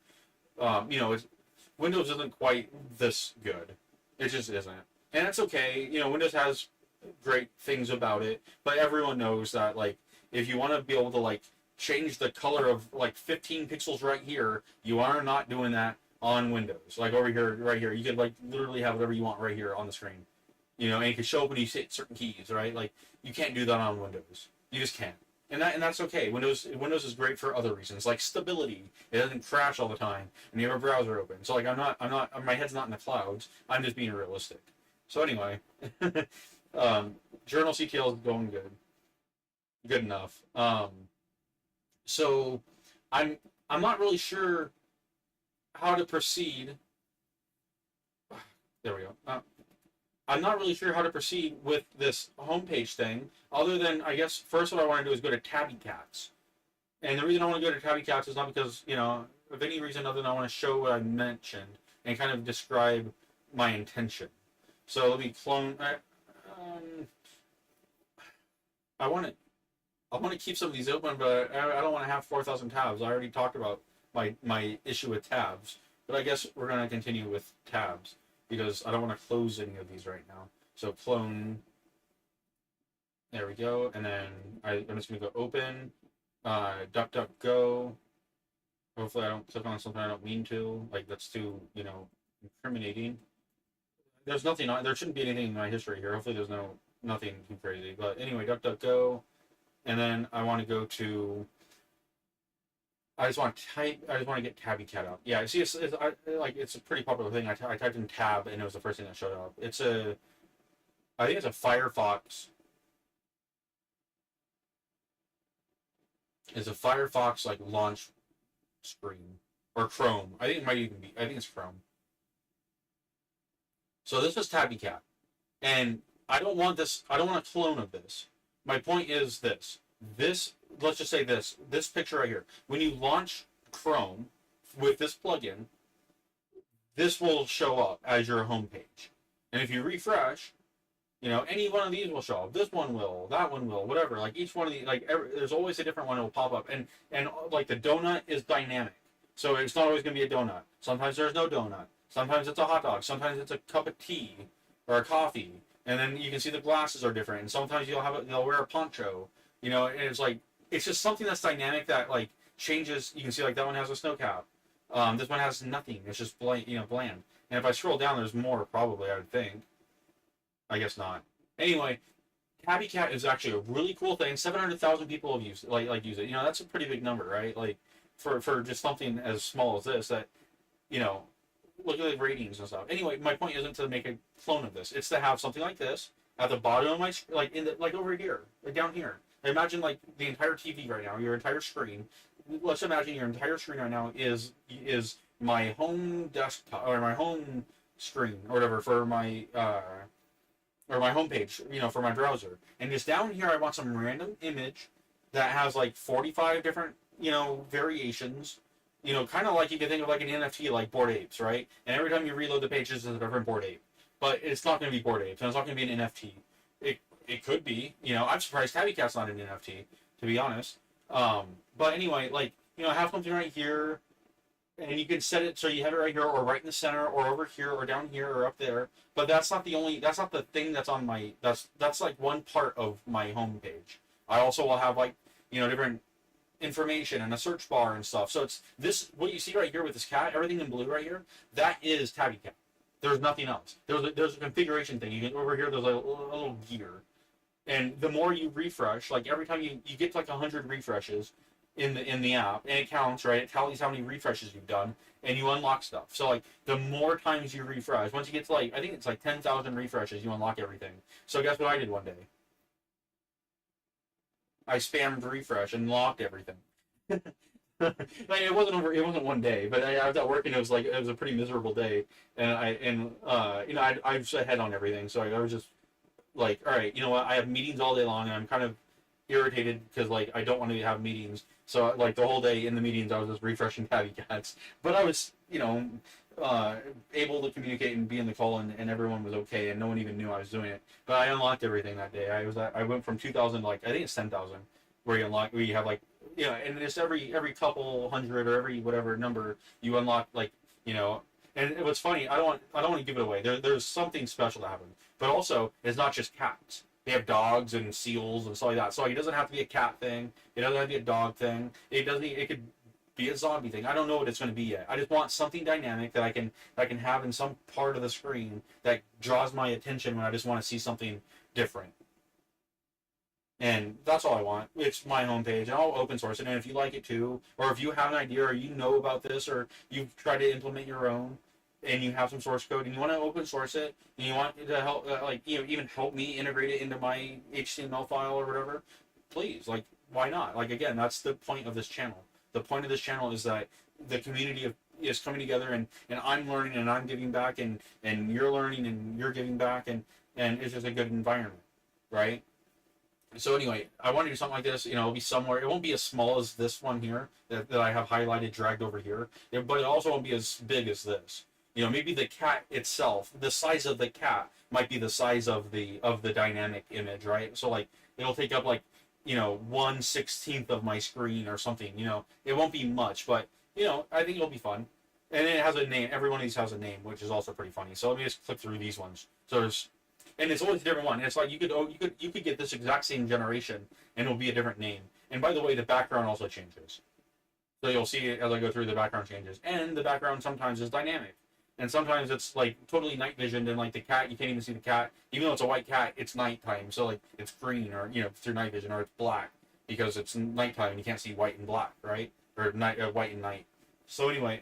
Windows isn't quite this good. It just isn't, and it's okay. Windows has great things about it, but everyone knows that like if you want to be able to like change the color of like 15 pixels right here. You are not doing that on Windows. Like over here, right here, you could like literally have whatever you want right here on the screen. And it can show up when you hit certain keys, right? Like you can't do that on Windows. You just can't. And that's okay. Windows is great for other reasons, like stability. It doesn't crash all the time, and you have a browser open. So like my head's not in the clouds. I'm just being realistic. So anyway, Journal CTL is going good enough. So I'm not really sure how to proceed. There we go. I'm not really sure how to proceed with this homepage thing, other than, I guess, first what I want to do is go to Tabby Cats. And the reason I want to go to Tabby Cats is not because, of any reason other than I want to show what I mentioned and kind of describe my intention. So let me clone. I want to keep some of these open, but I don't want to have 4,000 tabs. I already talked about my issue with tabs, but I guess we're going to continue with tabs, because I don't want to close any of these right now. So clone, there we go, and then I'm just going to go open, DuckDuckGo. Hopefully I don't click on something I don't mean to, like that's too, incriminating. There's nothing, there shouldn't be anything in my history here. Hopefully there's nothing too crazy. But anyway, DuckDuckGo, and then I want to go to, I just want to get Tabby Cat up. Yeah, see, it's a pretty popular thing. I typed in tab, and it was the first thing that showed up. I think it's a Firefox. It's a Firefox like launch screen, or Chrome. I think it might even be. I think it's Chrome. So this is Tabby Cat, and I don't want this. I don't want a clone of this. My point is this. Let's just say this picture right here. When you launch Chrome with this plugin, this will show up as your home page. And if you refresh, any one of these will show up. This one will, that one will, whatever. Like each one of these, there's always a different one that will pop up. And like the donut is dynamic. So it's not always going to be a donut. Sometimes there's no donut. Sometimes it's a hot dog. Sometimes it's a cup of tea or a coffee. And then you can see the glasses are different. And sometimes they'll wear a poncho. And it's like, it's just something that's dynamic that like changes. You can see like that one has a snow cap. This one has nothing. It's just bland. And if I scroll down, there's more probably. I would think. I guess not. Anyway, Tabby Cat is actually a really cool thing. 700,000 people have used it. Use it. That's a pretty big number, right? Like for just something as small as this. That look at the ratings and stuff. Anyway, my point isn't to make a clone of this. It's to have something like this at the bottom of my over here, like down here. Imagine like the entire TV right now, your entire screen. Let's imagine your entire screen right now is my home desktop or my home screen or whatever for my or my homepage, for my browser. And just down here, I want some random image that has like 45 different, variations. Kind of like you can think of like an NFT, like Bored Apes, right? And every time you reload the pages, it's a different Bored Ape. But it's not going to be Bored Apes, and it's not going to be an NFT. It could be. I'm surprised Tabby Cat's not an NFT, to be honest. But anyway, have something right here, and you can set it so you have it right here, or right in the center, or over here, or down here, or up there. But that's not the thing that's on my, that's like one part of my home page. I also will have different information and a search bar and stuff. So it's this, what you see right here with this cat, everything in blue right here, that is Tabby Cat. There's nothing else. There's a configuration thing. You can, over here, there's a little gear. And the more you refresh, like every time you get to like 100 refreshes in the app, and it counts, right? It tallies how many refreshes you've done, and you unlock stuff. So like the more times you refresh, once you get to I think it's like 10,000 refreshes, you unlock everything. So guess what I did one day? I spammed refresh and locked everything. It wasn't one day, but I was at work and it was a pretty miserable day, and I was ahead on everything, so I was just like, all right, you know what? I have meetings all day long, and I'm kind of irritated because I don't want to have meetings. So the whole day in the meetings, I was just refreshing Tabby Cats. But I was able to communicate and be in the call, and everyone was okay, and no one even knew I was doing it. But I unlocked everything that day. I went from 2,000 I think it's 10,000 where you have and just every couple hundred or every whatever number you unlock And what's funny, I don't want to give it away. There's something special that happened, but also it's not just cats. they have dogs and seals and stuff like that. So like, it doesn't have to be a cat thing. It doesn't have to be a dog thing. It doesn't. It could be a zombie thing. I don't know what it's going to be yet. I just want something dynamic that I can have in some part of the screen that draws my attention when I just want to see something different. And that's all I want. It's my homepage, and I'll open source it. And if you like it too, or if you have an idea, or you know about this, or you've tried to implement your own, and you have some source code, and you want to open source it, and you want it to help, even help me integrate it into my HTML file or whatever, please, like, why not? Like, again, that's the point of this channel. The point of this channel is that the community is coming together, and I'm learning, and I'm giving back, and you're learning, and you're giving back, and it's just a good environment, right? So anyway, I want to do something like this. It'll be somewhere. It won't be as small as this one here that I have highlighted, dragged over here. But it also won't be as big as this. Maybe the cat itself, the size of the cat might be the size of the dynamic image, right? So like it'll take up like 1/16 of my screen or something. It won't be much, but I think it'll be fun. And it has a name. Every one of these has a name, which is also pretty funny. So let me just click through these ones. So there's and it's always a different one. It's like you could get this exact same generation, and it'll be a different name. And by the way, the background also changes. So you'll see it as I go through. The background changes, and the background sometimes is dynamic, and sometimes it's like totally night visioned, and like the cat, you can't even see the cat, even though it's a white cat. It's nighttime, so like it's green, or through night vision, or it's black because it's nighttime and you can't see white and black, right? Or white and night. So anyway,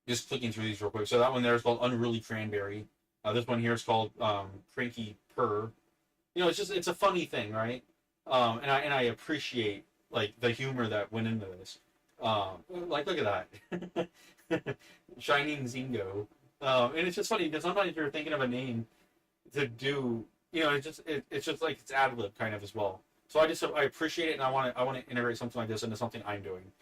just clicking through these real quick. So that one there is called Unruly Cranberry. This one here is called Cranky Purr. It's a funny thing, right? And I appreciate like the humor that went into this. Like look at that, Shining Zingo, and it's just funny because sometimes you're thinking of a name to do, it's just like it's ad lib kind of as well. So I appreciate it, and I want to integrate something like this into something I'm doing.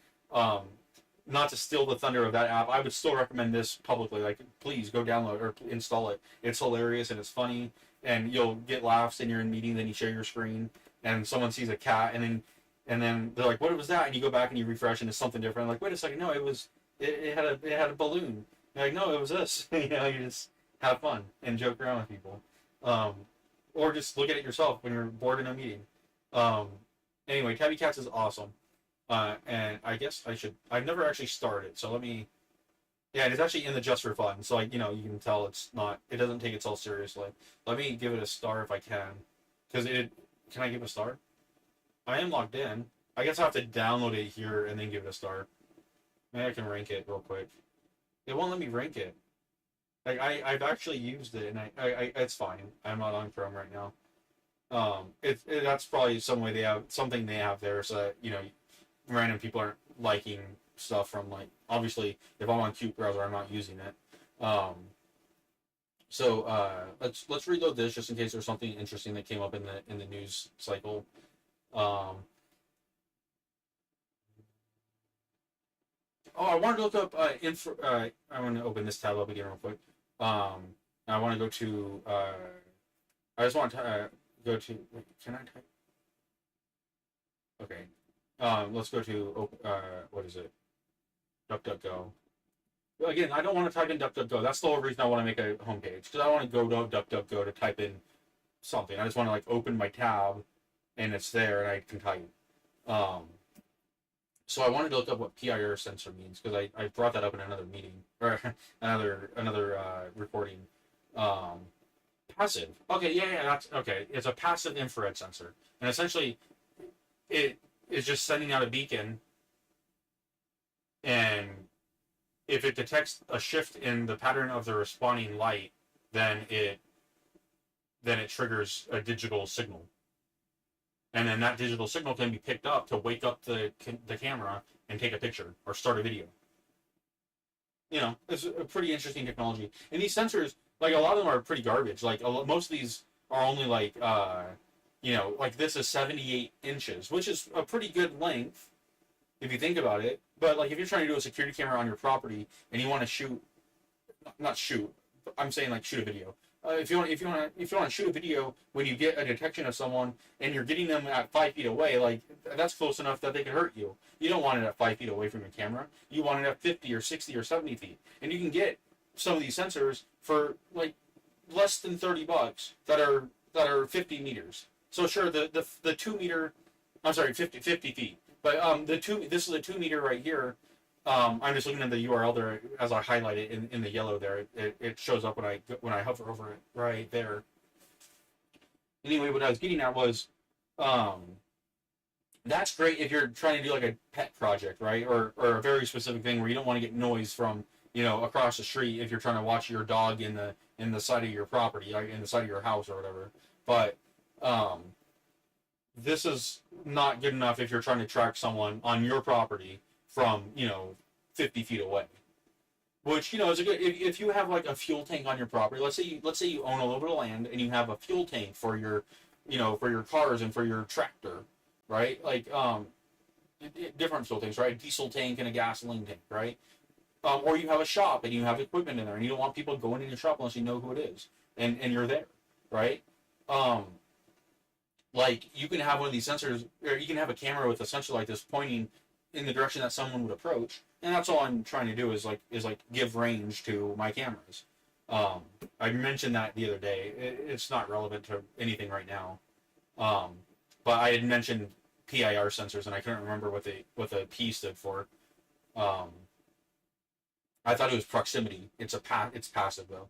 Not to steal the thunder of that app, I would still recommend this publicly. Like, please go download or install it. It's hilarious and it's funny, and you'll get laughs. And you're in meetings, and you share your screen, and someone sees a cat, and then they're like, "What was that?" And you go back and you refresh, and it's something different. Like, wait a second, no, it had a balloon. You're like, no, it was this. You just have fun and joke around with people, or just look at it yourself when you're bored in a meeting. Anyway, Tabby Cats is awesome. And I guess I've never actually started, so let me, yeah, it's actually in the just for fun, so like, you can tell it doesn't take itself seriously. Let me give it a star if I can, because can I give it a star? I am logged in. I guess I have to download it here and then give it a star. Maybe I can rank it real quick. It won't let me rank it. Like, I've actually used it, and I it's fine. I'm not on Chrome right now. That's probably something they have there, so that, random people aren't liking stuff from, like, obviously if I'm on Qt browser I'm not using it. Let's reload this just in case there's something interesting that came up in the news cycle. I wanted to look up I want to open this tab up again real quick. I want to go to I just want to go to, can I type? Okay. Let's go to, what is it? DuckDuckGo. Well, again, I don't want to type in DuckDuckGo. That's the whole reason I want to make a homepage, because I don't want to go to DuckDuckGo to type in something. I just want to like open my tab, and it's there, and I can type. So I wanted to look up what PIR sensor means, because I brought that up in another meeting, or another recording. Passive. Okay, yeah, that's okay. It's a passive infrared sensor, and essentially, it is just sending out a beacon, and if it detects a shift in the pattern of the responding light, then it triggers a digital signal, and then that digital signal can be picked up to wake up the camera and take a picture or start a video. It's a pretty interesting technology, and these sensors, like, a lot of them are pretty garbage. Like, most of these are only like like this is 78 inches, which is a pretty good length if you think about it. But like, if you're trying to do a security camera on your property and you want to not shoot, I'm saying like shoot a video. If you want to shoot a video when you get a detection of someone and you're getting them at 5 feet away, like, that's close enough that they can hurt you. You don't want it at 5 feet away from your camera. You want it at 50 or 60 or 70 feet, and you can get some of these sensors for like less than $30 that are that are 50 meters. So sure, the 2 meter, I'm sorry, 50 feet. But this is a 2 meter right here. I'm just looking at the URL there as I highlight it in the yellow there. It shows up when I hover over it right there. Anyway, what I was getting at was, um, that's great if you're trying to do like a pet project, right? Or a very specific thing where you don't want to get noise from, across the street if you're trying to watch your dog in the side of your property, like in the side of your house or whatever. But um, this is not good enough if you're trying to track someone on your property from 50 feet away. Which is a good if you have like a fuel tank on your property. Let's say you own a little bit of land and you have a fuel tank for your for your cars and for your tractor, right? Like different fuel tanks, right? A diesel tank and a gasoline tank, right? Or you have a shop and you have equipment in there and you don't want people going in your shop unless you know who it is and you're there, right? Um, like you can have one of these sensors, or you can have a camera with a sensor like this pointing in the direction that someone would approach, and that's all I'm trying to do is give range to my cameras. I mentioned that the other day. It's not relevant to anything right now, um, but I had mentioned PIR sensors, and I couldn't remember what the P stood for. Um, I thought it was proximity. It's passive though.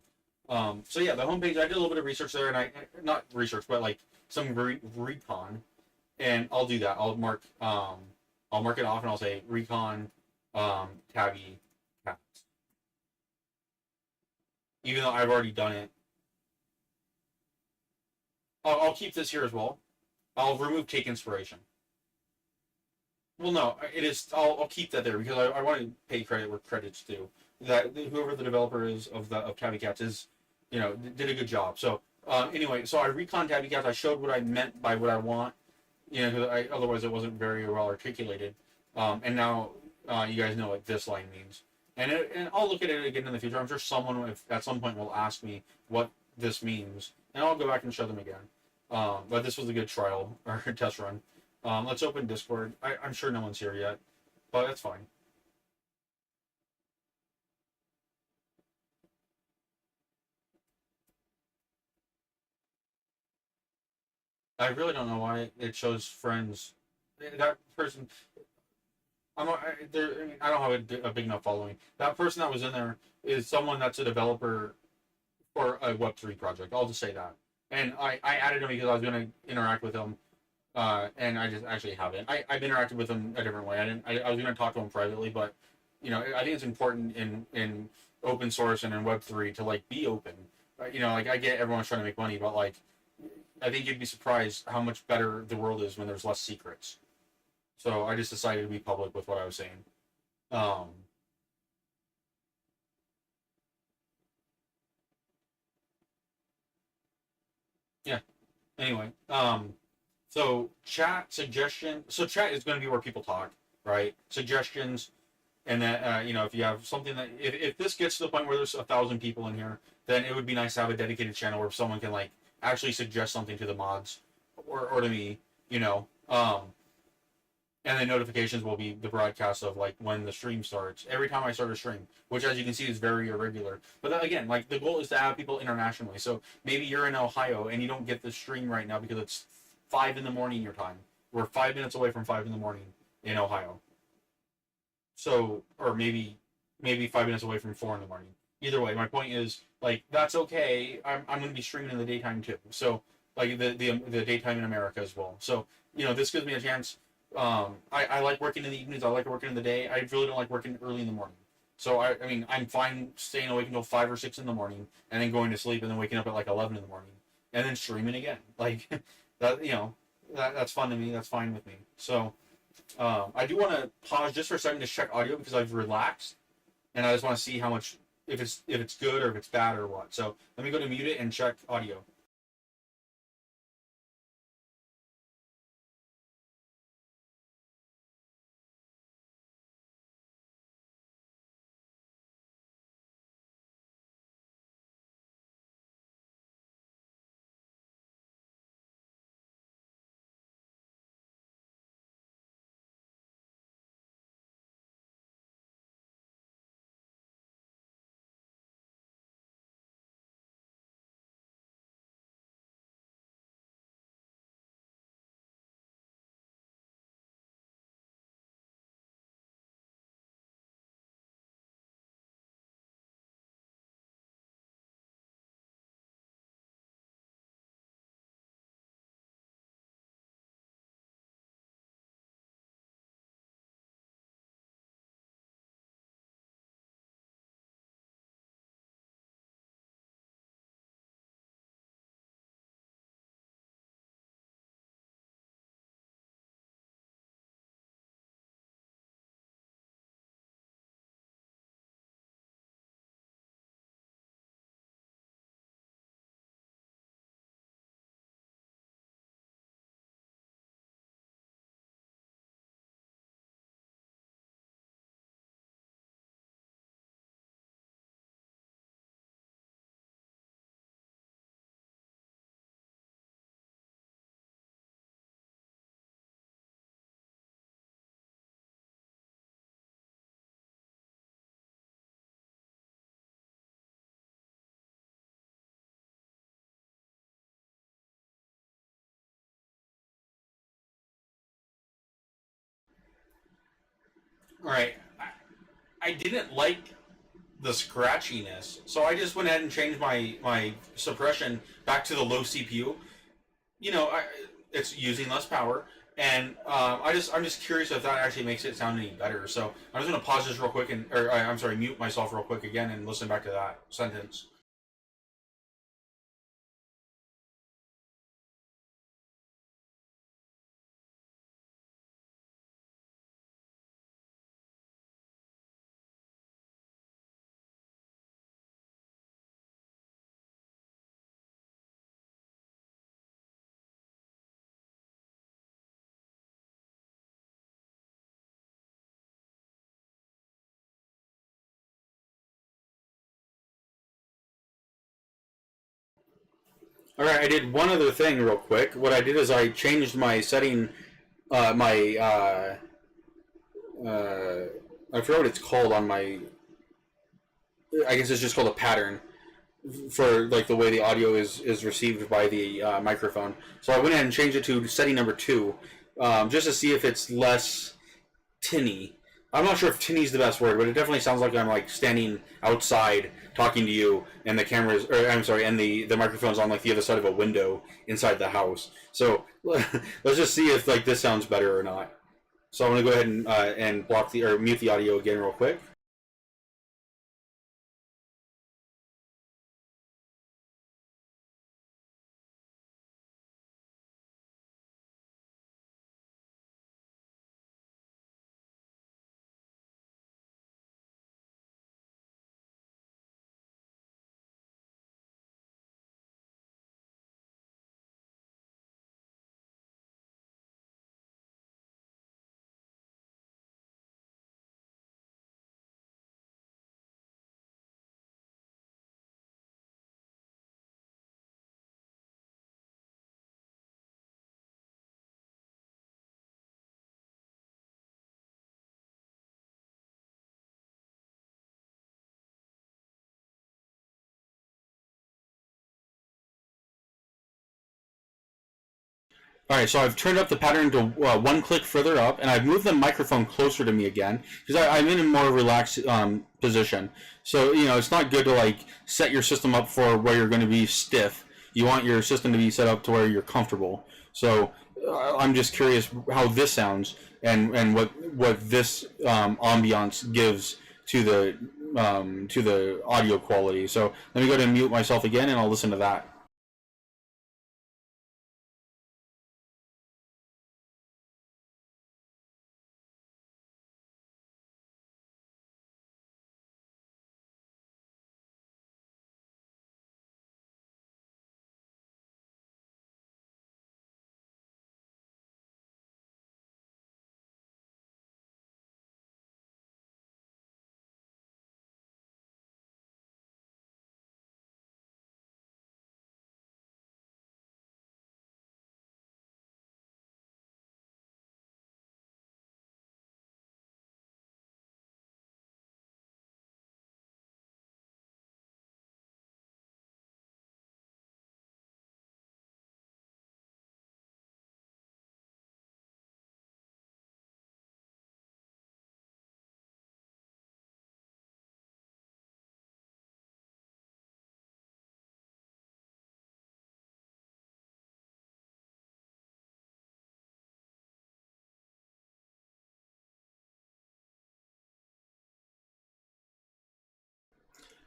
So yeah, the homepage. I did a little bit of research there, and I not research, but like some recon, and I'll do that. I'll mark it off, and I'll say recon, tabby, cats. Even though I've already done it, I'll keep this here as well. I'll remove take inspiration. Well, no, it is. I'll keep that there because I want to pay credit where credit's due. That whoever the developer is of Tabby Cats is, did a good job. So anyway, so I recon Tabby Cats. I showed what I meant by what I want. Because otherwise it wasn't very well articulated. And now you guys know what this line means. And I'll look at it again in the future. I'm sure someone at some point will ask me what this means, and I'll go back and show them again. But this was a good trial or test run. Let's open Discord. I'm sure no one's here yet, but that's fine. I really don't know why it shows friends. That person, I don't have a big enough following. That person that was in there is someone that's a developer for a Web3 project. I'll just say that. And I added him because I was going to interact with him, and I just actually haven't. I've interacted with him a different way. I was going to talk to him privately, but I think it's important in open source and in Web3 to like be open. Like I get everyone's trying to make money, but like I think you'd be surprised how much better the world is when there's less secrets. So I just decided to be public with what I was saying. Um, yeah. Anyway, so chat suggestion. So chat is going to be where people talk, right? Suggestions, and then if you have something that if this gets to the point where there's 1,000 people in here, then it would be nice to have a dedicated channel where someone can like actually suggest something to the mods or to me, you know. And then notifications will be the broadcast of like when the stream starts every time I start a stream, which as you can see is very irregular. But then again, like the goal is to have people internationally. So maybe you're in Ohio and you don't get the stream right now because it's 5 in the morning your time. We're 5 minutes away from 5 in the morning in Ohio. So or maybe 5 minutes away from 4 in the morning. Either way, my point is like that's okay. I'm going to be streaming in the daytime too. So like the daytime in America as well. So this gives me a chance. I like working in the evenings. I like working in the day. I really don't like working early in the morning. So I mean I'm fine staying awake until 5 or 6 in the morning and then going to sleep and then waking up at like 11 in the morning and then streaming again. Like that that's fun to me. That's fine with me. So I do want to pause just for a second to check audio because I've relaxed and I just want to see how much if it's good or if it's bad or what. So let me go to mute it and check audio. All right, I didn't like the scratchiness, so I just went ahead and changed my suppression back to the low CPU. You know, it's using less power, and I'm just curious if that actually makes it sound any better. So I'm just gonna pause this real quick I'm sorry, mute myself real quick again and listen back to that sentence. All right, I did one other thing real quick. What I did is I changed my setting, my I forgot what it's called on my. I guess it's just called a pattern for like the way the audio is received by the microphone. So I went ahead and changed it to setting number 2, just to see if it's less tinny. I'm not sure if tinny is the best word, but it definitely sounds like I'm like standing outside talking to you, and the cameras, or I'm sorry, and the microphone's on like the other side of a window inside the house. So let's just see if like this sounds better or not. So I'm gonna go ahead and block the or mute the audio again real quick. All right, so I've turned up the pattern to one click further up, and I've moved the microphone closer to me again because I'm in a more relaxed position. So you know, it's not good to like set your system up for where you're going to be stiff. You want your system to be set up to where you're comfortable. So I'm just curious how this sounds and what this ambiance gives to the audio quality. So let me go ahead and mute myself again, and I'll listen to that.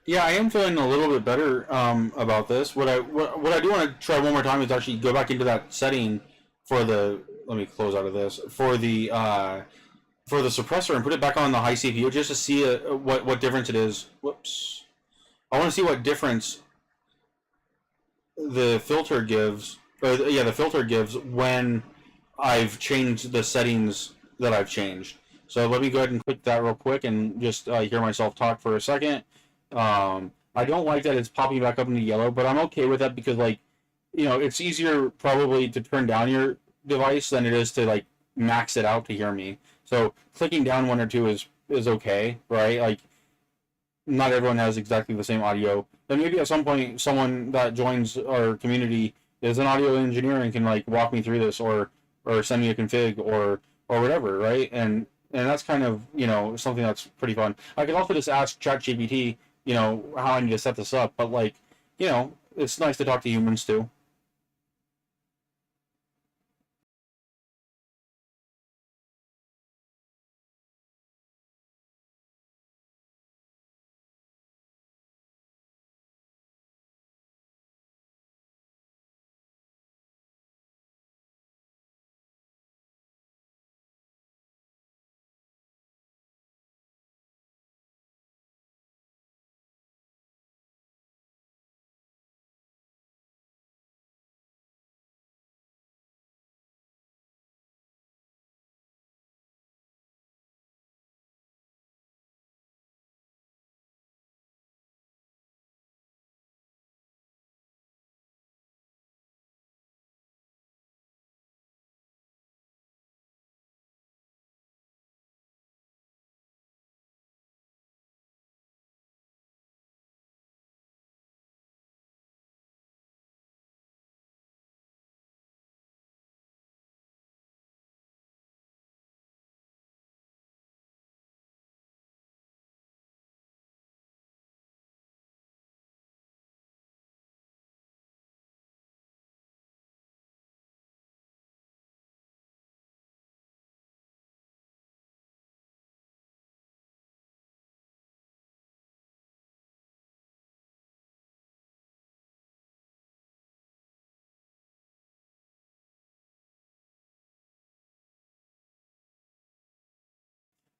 Yeah, I am feeling a little bit better about this. What I do want to try one more time is actually go back into that setting for the. Let me close out of this for the suppressor and put it back on the high CPU just to see what difference it is. Whoops. I want to see what difference the filter gives. Or yeah, the filter gives when I've changed the settings that I've changed. So let me go ahead and click that real quick and just hear myself talk for a second. I don't like that it's popping back up into yellow, but I'm okay with that because, like, you know, it's easier probably to turn down your device than it is to like max it out to hear me. So clicking down one or two is okay, right? Like, not everyone has exactly the same audio. Then maybe at some point, someone that joins our community is an audio engineer and can like walk me through this, or send me a config or whatever, right? And and that's kind of something that's pretty fun. I could also just ask ChatGPT, how I need to set this up, but like, it's nice to talk to humans too.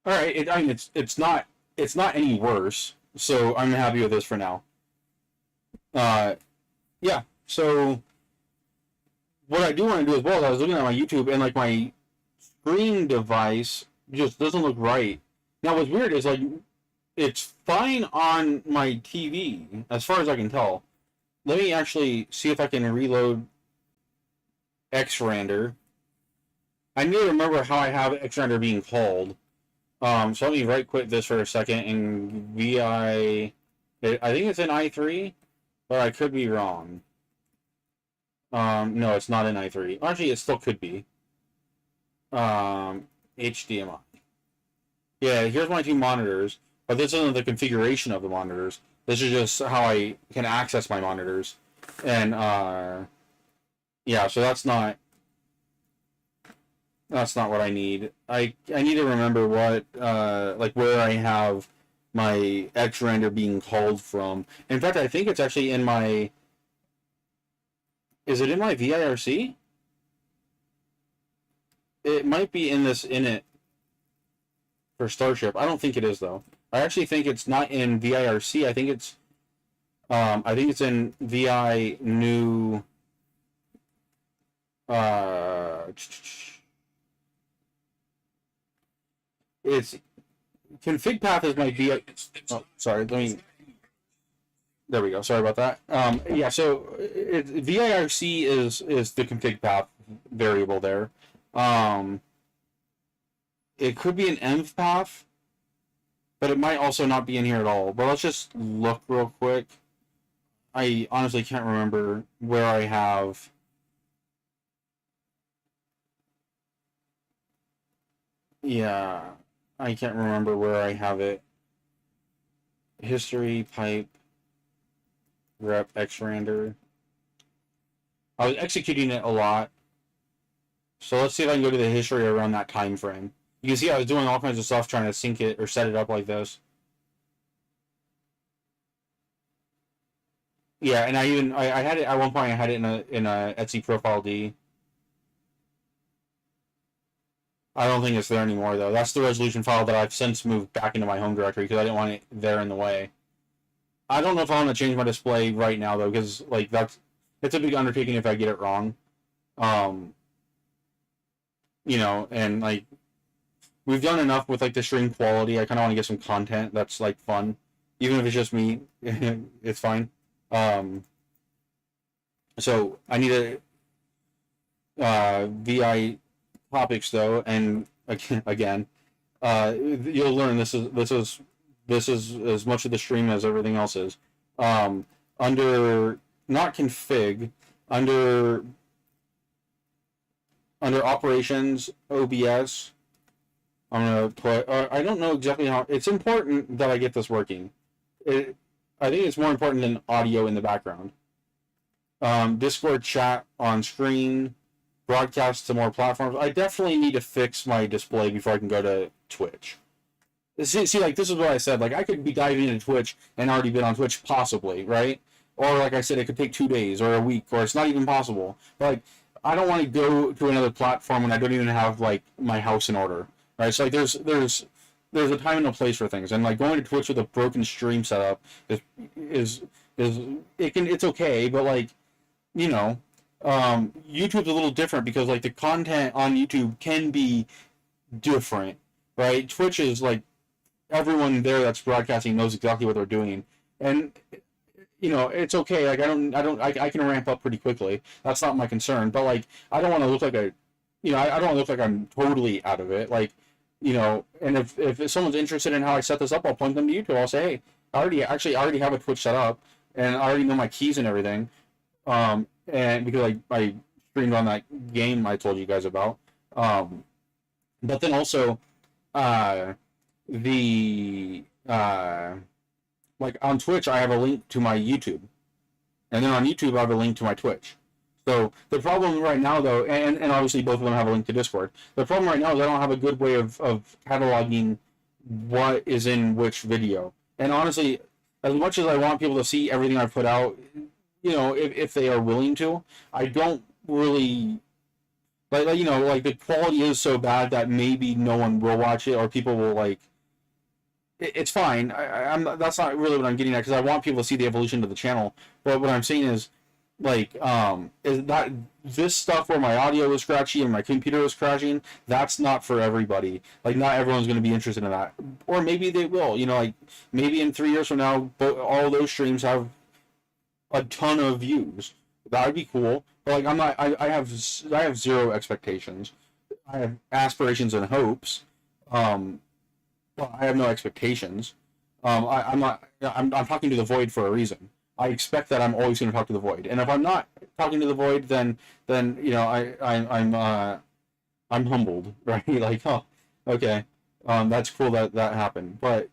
All right, I mean it's not any worse, so I'm happy with this for now. Uh, yeah. So what I do want to do as well is I was looking at my YouTube and like my screen device just doesn't look right. Now what's weird is like it's fine on my TV as far as I can tell. Let me actually see if I can reload Xrender. I need to remember how I have Xrender being called. So let me right quit this for a second and VI. I think it's in i3, but I could be wrong. No, it's not in i3. Actually, it still could be. HDMI. Yeah, here's my two monitors, but this isn't the configuration of the monitors. This is just how I can access my monitors. And, yeah, so that's not what I need. I need to remember what, like where I have my Xrender being called from. In fact, I think it's actually in my, is it in my VIRC? It might be in it for Starship. I don't think it is though. I actually think it's not in VIRC. I think it's in VI new. It's config path is my VI. Oh, sorry. Let me. There we go. Sorry about that. Yeah. So VIRC is the config path variable there. It could be an env path, but it might also not be in here at all. But let's just look real quick. I honestly can't remember where I have. Yeah, I can't remember where I have it. History, pipe, rep, Xrender. I was executing it a lot. So let's see if I can go to the history around that time frame. You can see I was doing all kinds of stuff trying to sync it or set it up like this. Yeah, and I had it at one point. I had it in a Etsy profile D. I don't think it's there anymore though. That's the resolution file that I've since moved back into my home directory because I didn't want it there in the way. I don't know if I want to change my display right now though, because like it's a big undertaking if I get it wrong. And like we've done enough with like the stream quality. I kind of want to get some content that's like fun, even if it's just me. It's fine. So I need a VI topics though, and again, you'll learn this is as much of the stream as everything else is. Under not config, under operations OBS, I'm gonna put. I don't know exactly how. It's important that I get this working. It, I think it's more important than audio in the background. Discord chat on screen, broadcast to more platforms. I definitely need to fix my display before I can go to Twitch. See, like this is what I said. Like I could be diving into Twitch and already been on Twitch, possibly, right? Or like I said, it could take 2 days or a week, or it's not even possible. But like, I don't want to go to another platform when I don't even have like my house in order, right? So like, there's a time and a place for things, and like going to Twitch with a broken stream setup is is it's okay, but like you know, YouTube's a little different because like the content on YouTube can be different, right? Twitch is like everyone there that's broadcasting knows exactly what they're doing, and it's okay. Like I can ramp up pretty quickly. That's not my concern. But like I don't want to look like I don't want to look like I'm totally out of it. Like and if someone's interested in how I set this up, I'll point them to YouTube. I'll say, hey, I already have a Twitch set up, and I already know my keys and everything. And because I streamed on that game I told you guys about. But then also, the like on Twitch, I have a link to my YouTube, and then on YouTube, I have a link to my Twitch. So the problem right now, though, and obviously both of them have a link to Discord. The problem right now is I don't have a good way of cataloging what is in which video. And honestly, as much as I want people to see everything I've put out, if they are willing to, I don't really like the quality is so bad that maybe no one will watch it, or people will like. It's fine. I'm that's not really what I'm getting at, because I want people to see the evolution of the channel. But what I'm saying is, like, is that this stuff where my audio is scratchy and my computer is crashing, that's not for everybody. Like, not everyone's going to be interested in that, or maybe they will. Like maybe in 3 years from now, all those streams have a ton of views. That would be cool. But like, I'm not. I have zero expectations. I have aspirations and hopes. Well, I have no expectations. I'm not. I'm talking to the void for a reason. I expect that I'm always going to talk to the void, and if I'm not talking to the void, then I'm humbled, right? Like, oh, okay, that's cool that happened. But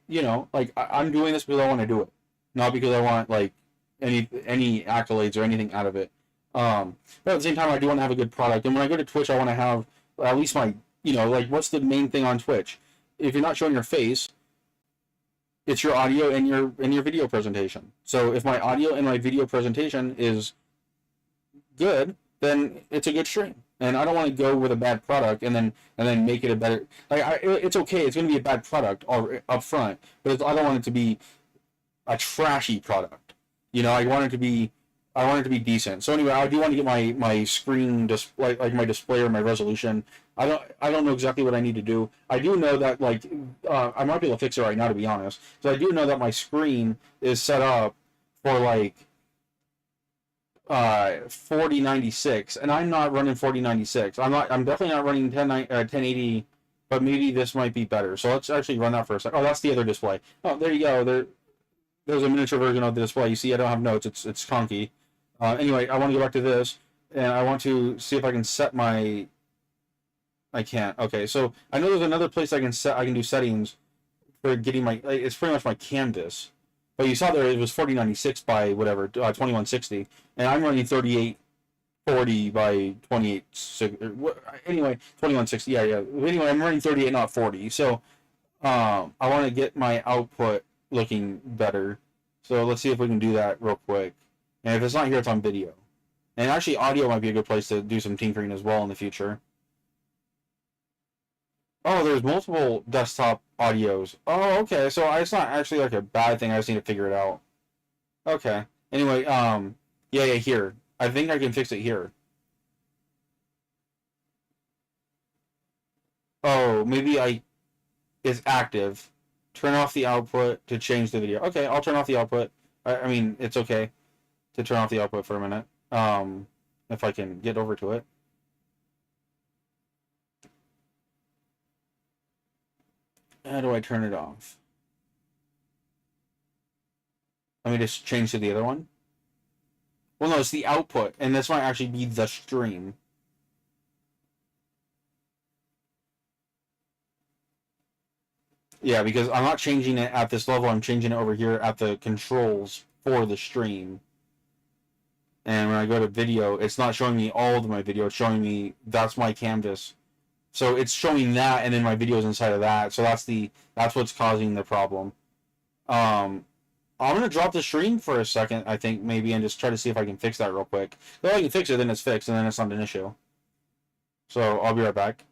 like I'm doing this because I want to do it, not because I want like any accolades or anything out of it. But at the same time, I do want to have a good product, and when I go to Twitch, I want to have at least my like what's the main thing on Twitch? If you're not showing your face, it's your audio and your video presentation. So if my audio and my video presentation is good, then it's a good stream. And I don't want to go with a bad product and then make it a better. It's okay. It's going to be a bad product up front, but I don't want it to be a trashy product. I want it to be decent. So anyway, I do want to get my screen display, like my display or my resolution. I don't know exactly what I need to do. I do know that like I might be able to fix it right now, to be honest. So I do know that my screen is set up for like 4096, and I'm not running 4096. I'm definitely not running 1080, but maybe this might be better. So let's actually run that for a second. Oh, that's the other display. Oh, there you go. There's a miniature version of the display. You see, I don't have notes. It's clunky. Anyway, I want to go back to this, and I want to see if I can set my. I can't. Okay, so I know there's another place I can do settings for getting my. It's pretty much my canvas, but you saw there it was 4096 by whatever 2160, and I'm running 3840 by 28. Anyway, 2160. Yeah. Anyway, I'm running 38, not 40. So, I want to get my output looking better. So let's see if we can do that real quick. And if it's not here, it's on video. And actually, audio might be a good place to do some tinkering as well in the future. Oh, there's multiple desktop audios. Oh, okay. So it's not actually like a bad thing. I just need to figure it out. Okay. Anyway, yeah, here. I think I can fix it here. Oh, maybe it's active. Turn off the output to change the video. Okay, I'll turn off the output. I mean, it's okay to turn off the output for a minute. If I can get over to it. How do I turn it off? Let me just change to the other one. Well, no, it's the output, and this might actually be the stream. Yeah, because I'm not changing it at this level. I'm changing it over here at the controls for the stream. And when I go to video, it's not showing me all of my video. It's showing me that's my canvas. So it's showing that, and then my video is inside of that. So that's what's causing the problem. I'm gonna drop the stream for a second, I think maybe, and just try to see if I can fix that real quick. If I can fix it, then it's fixed, and then it's not an issue. So I'll be right back.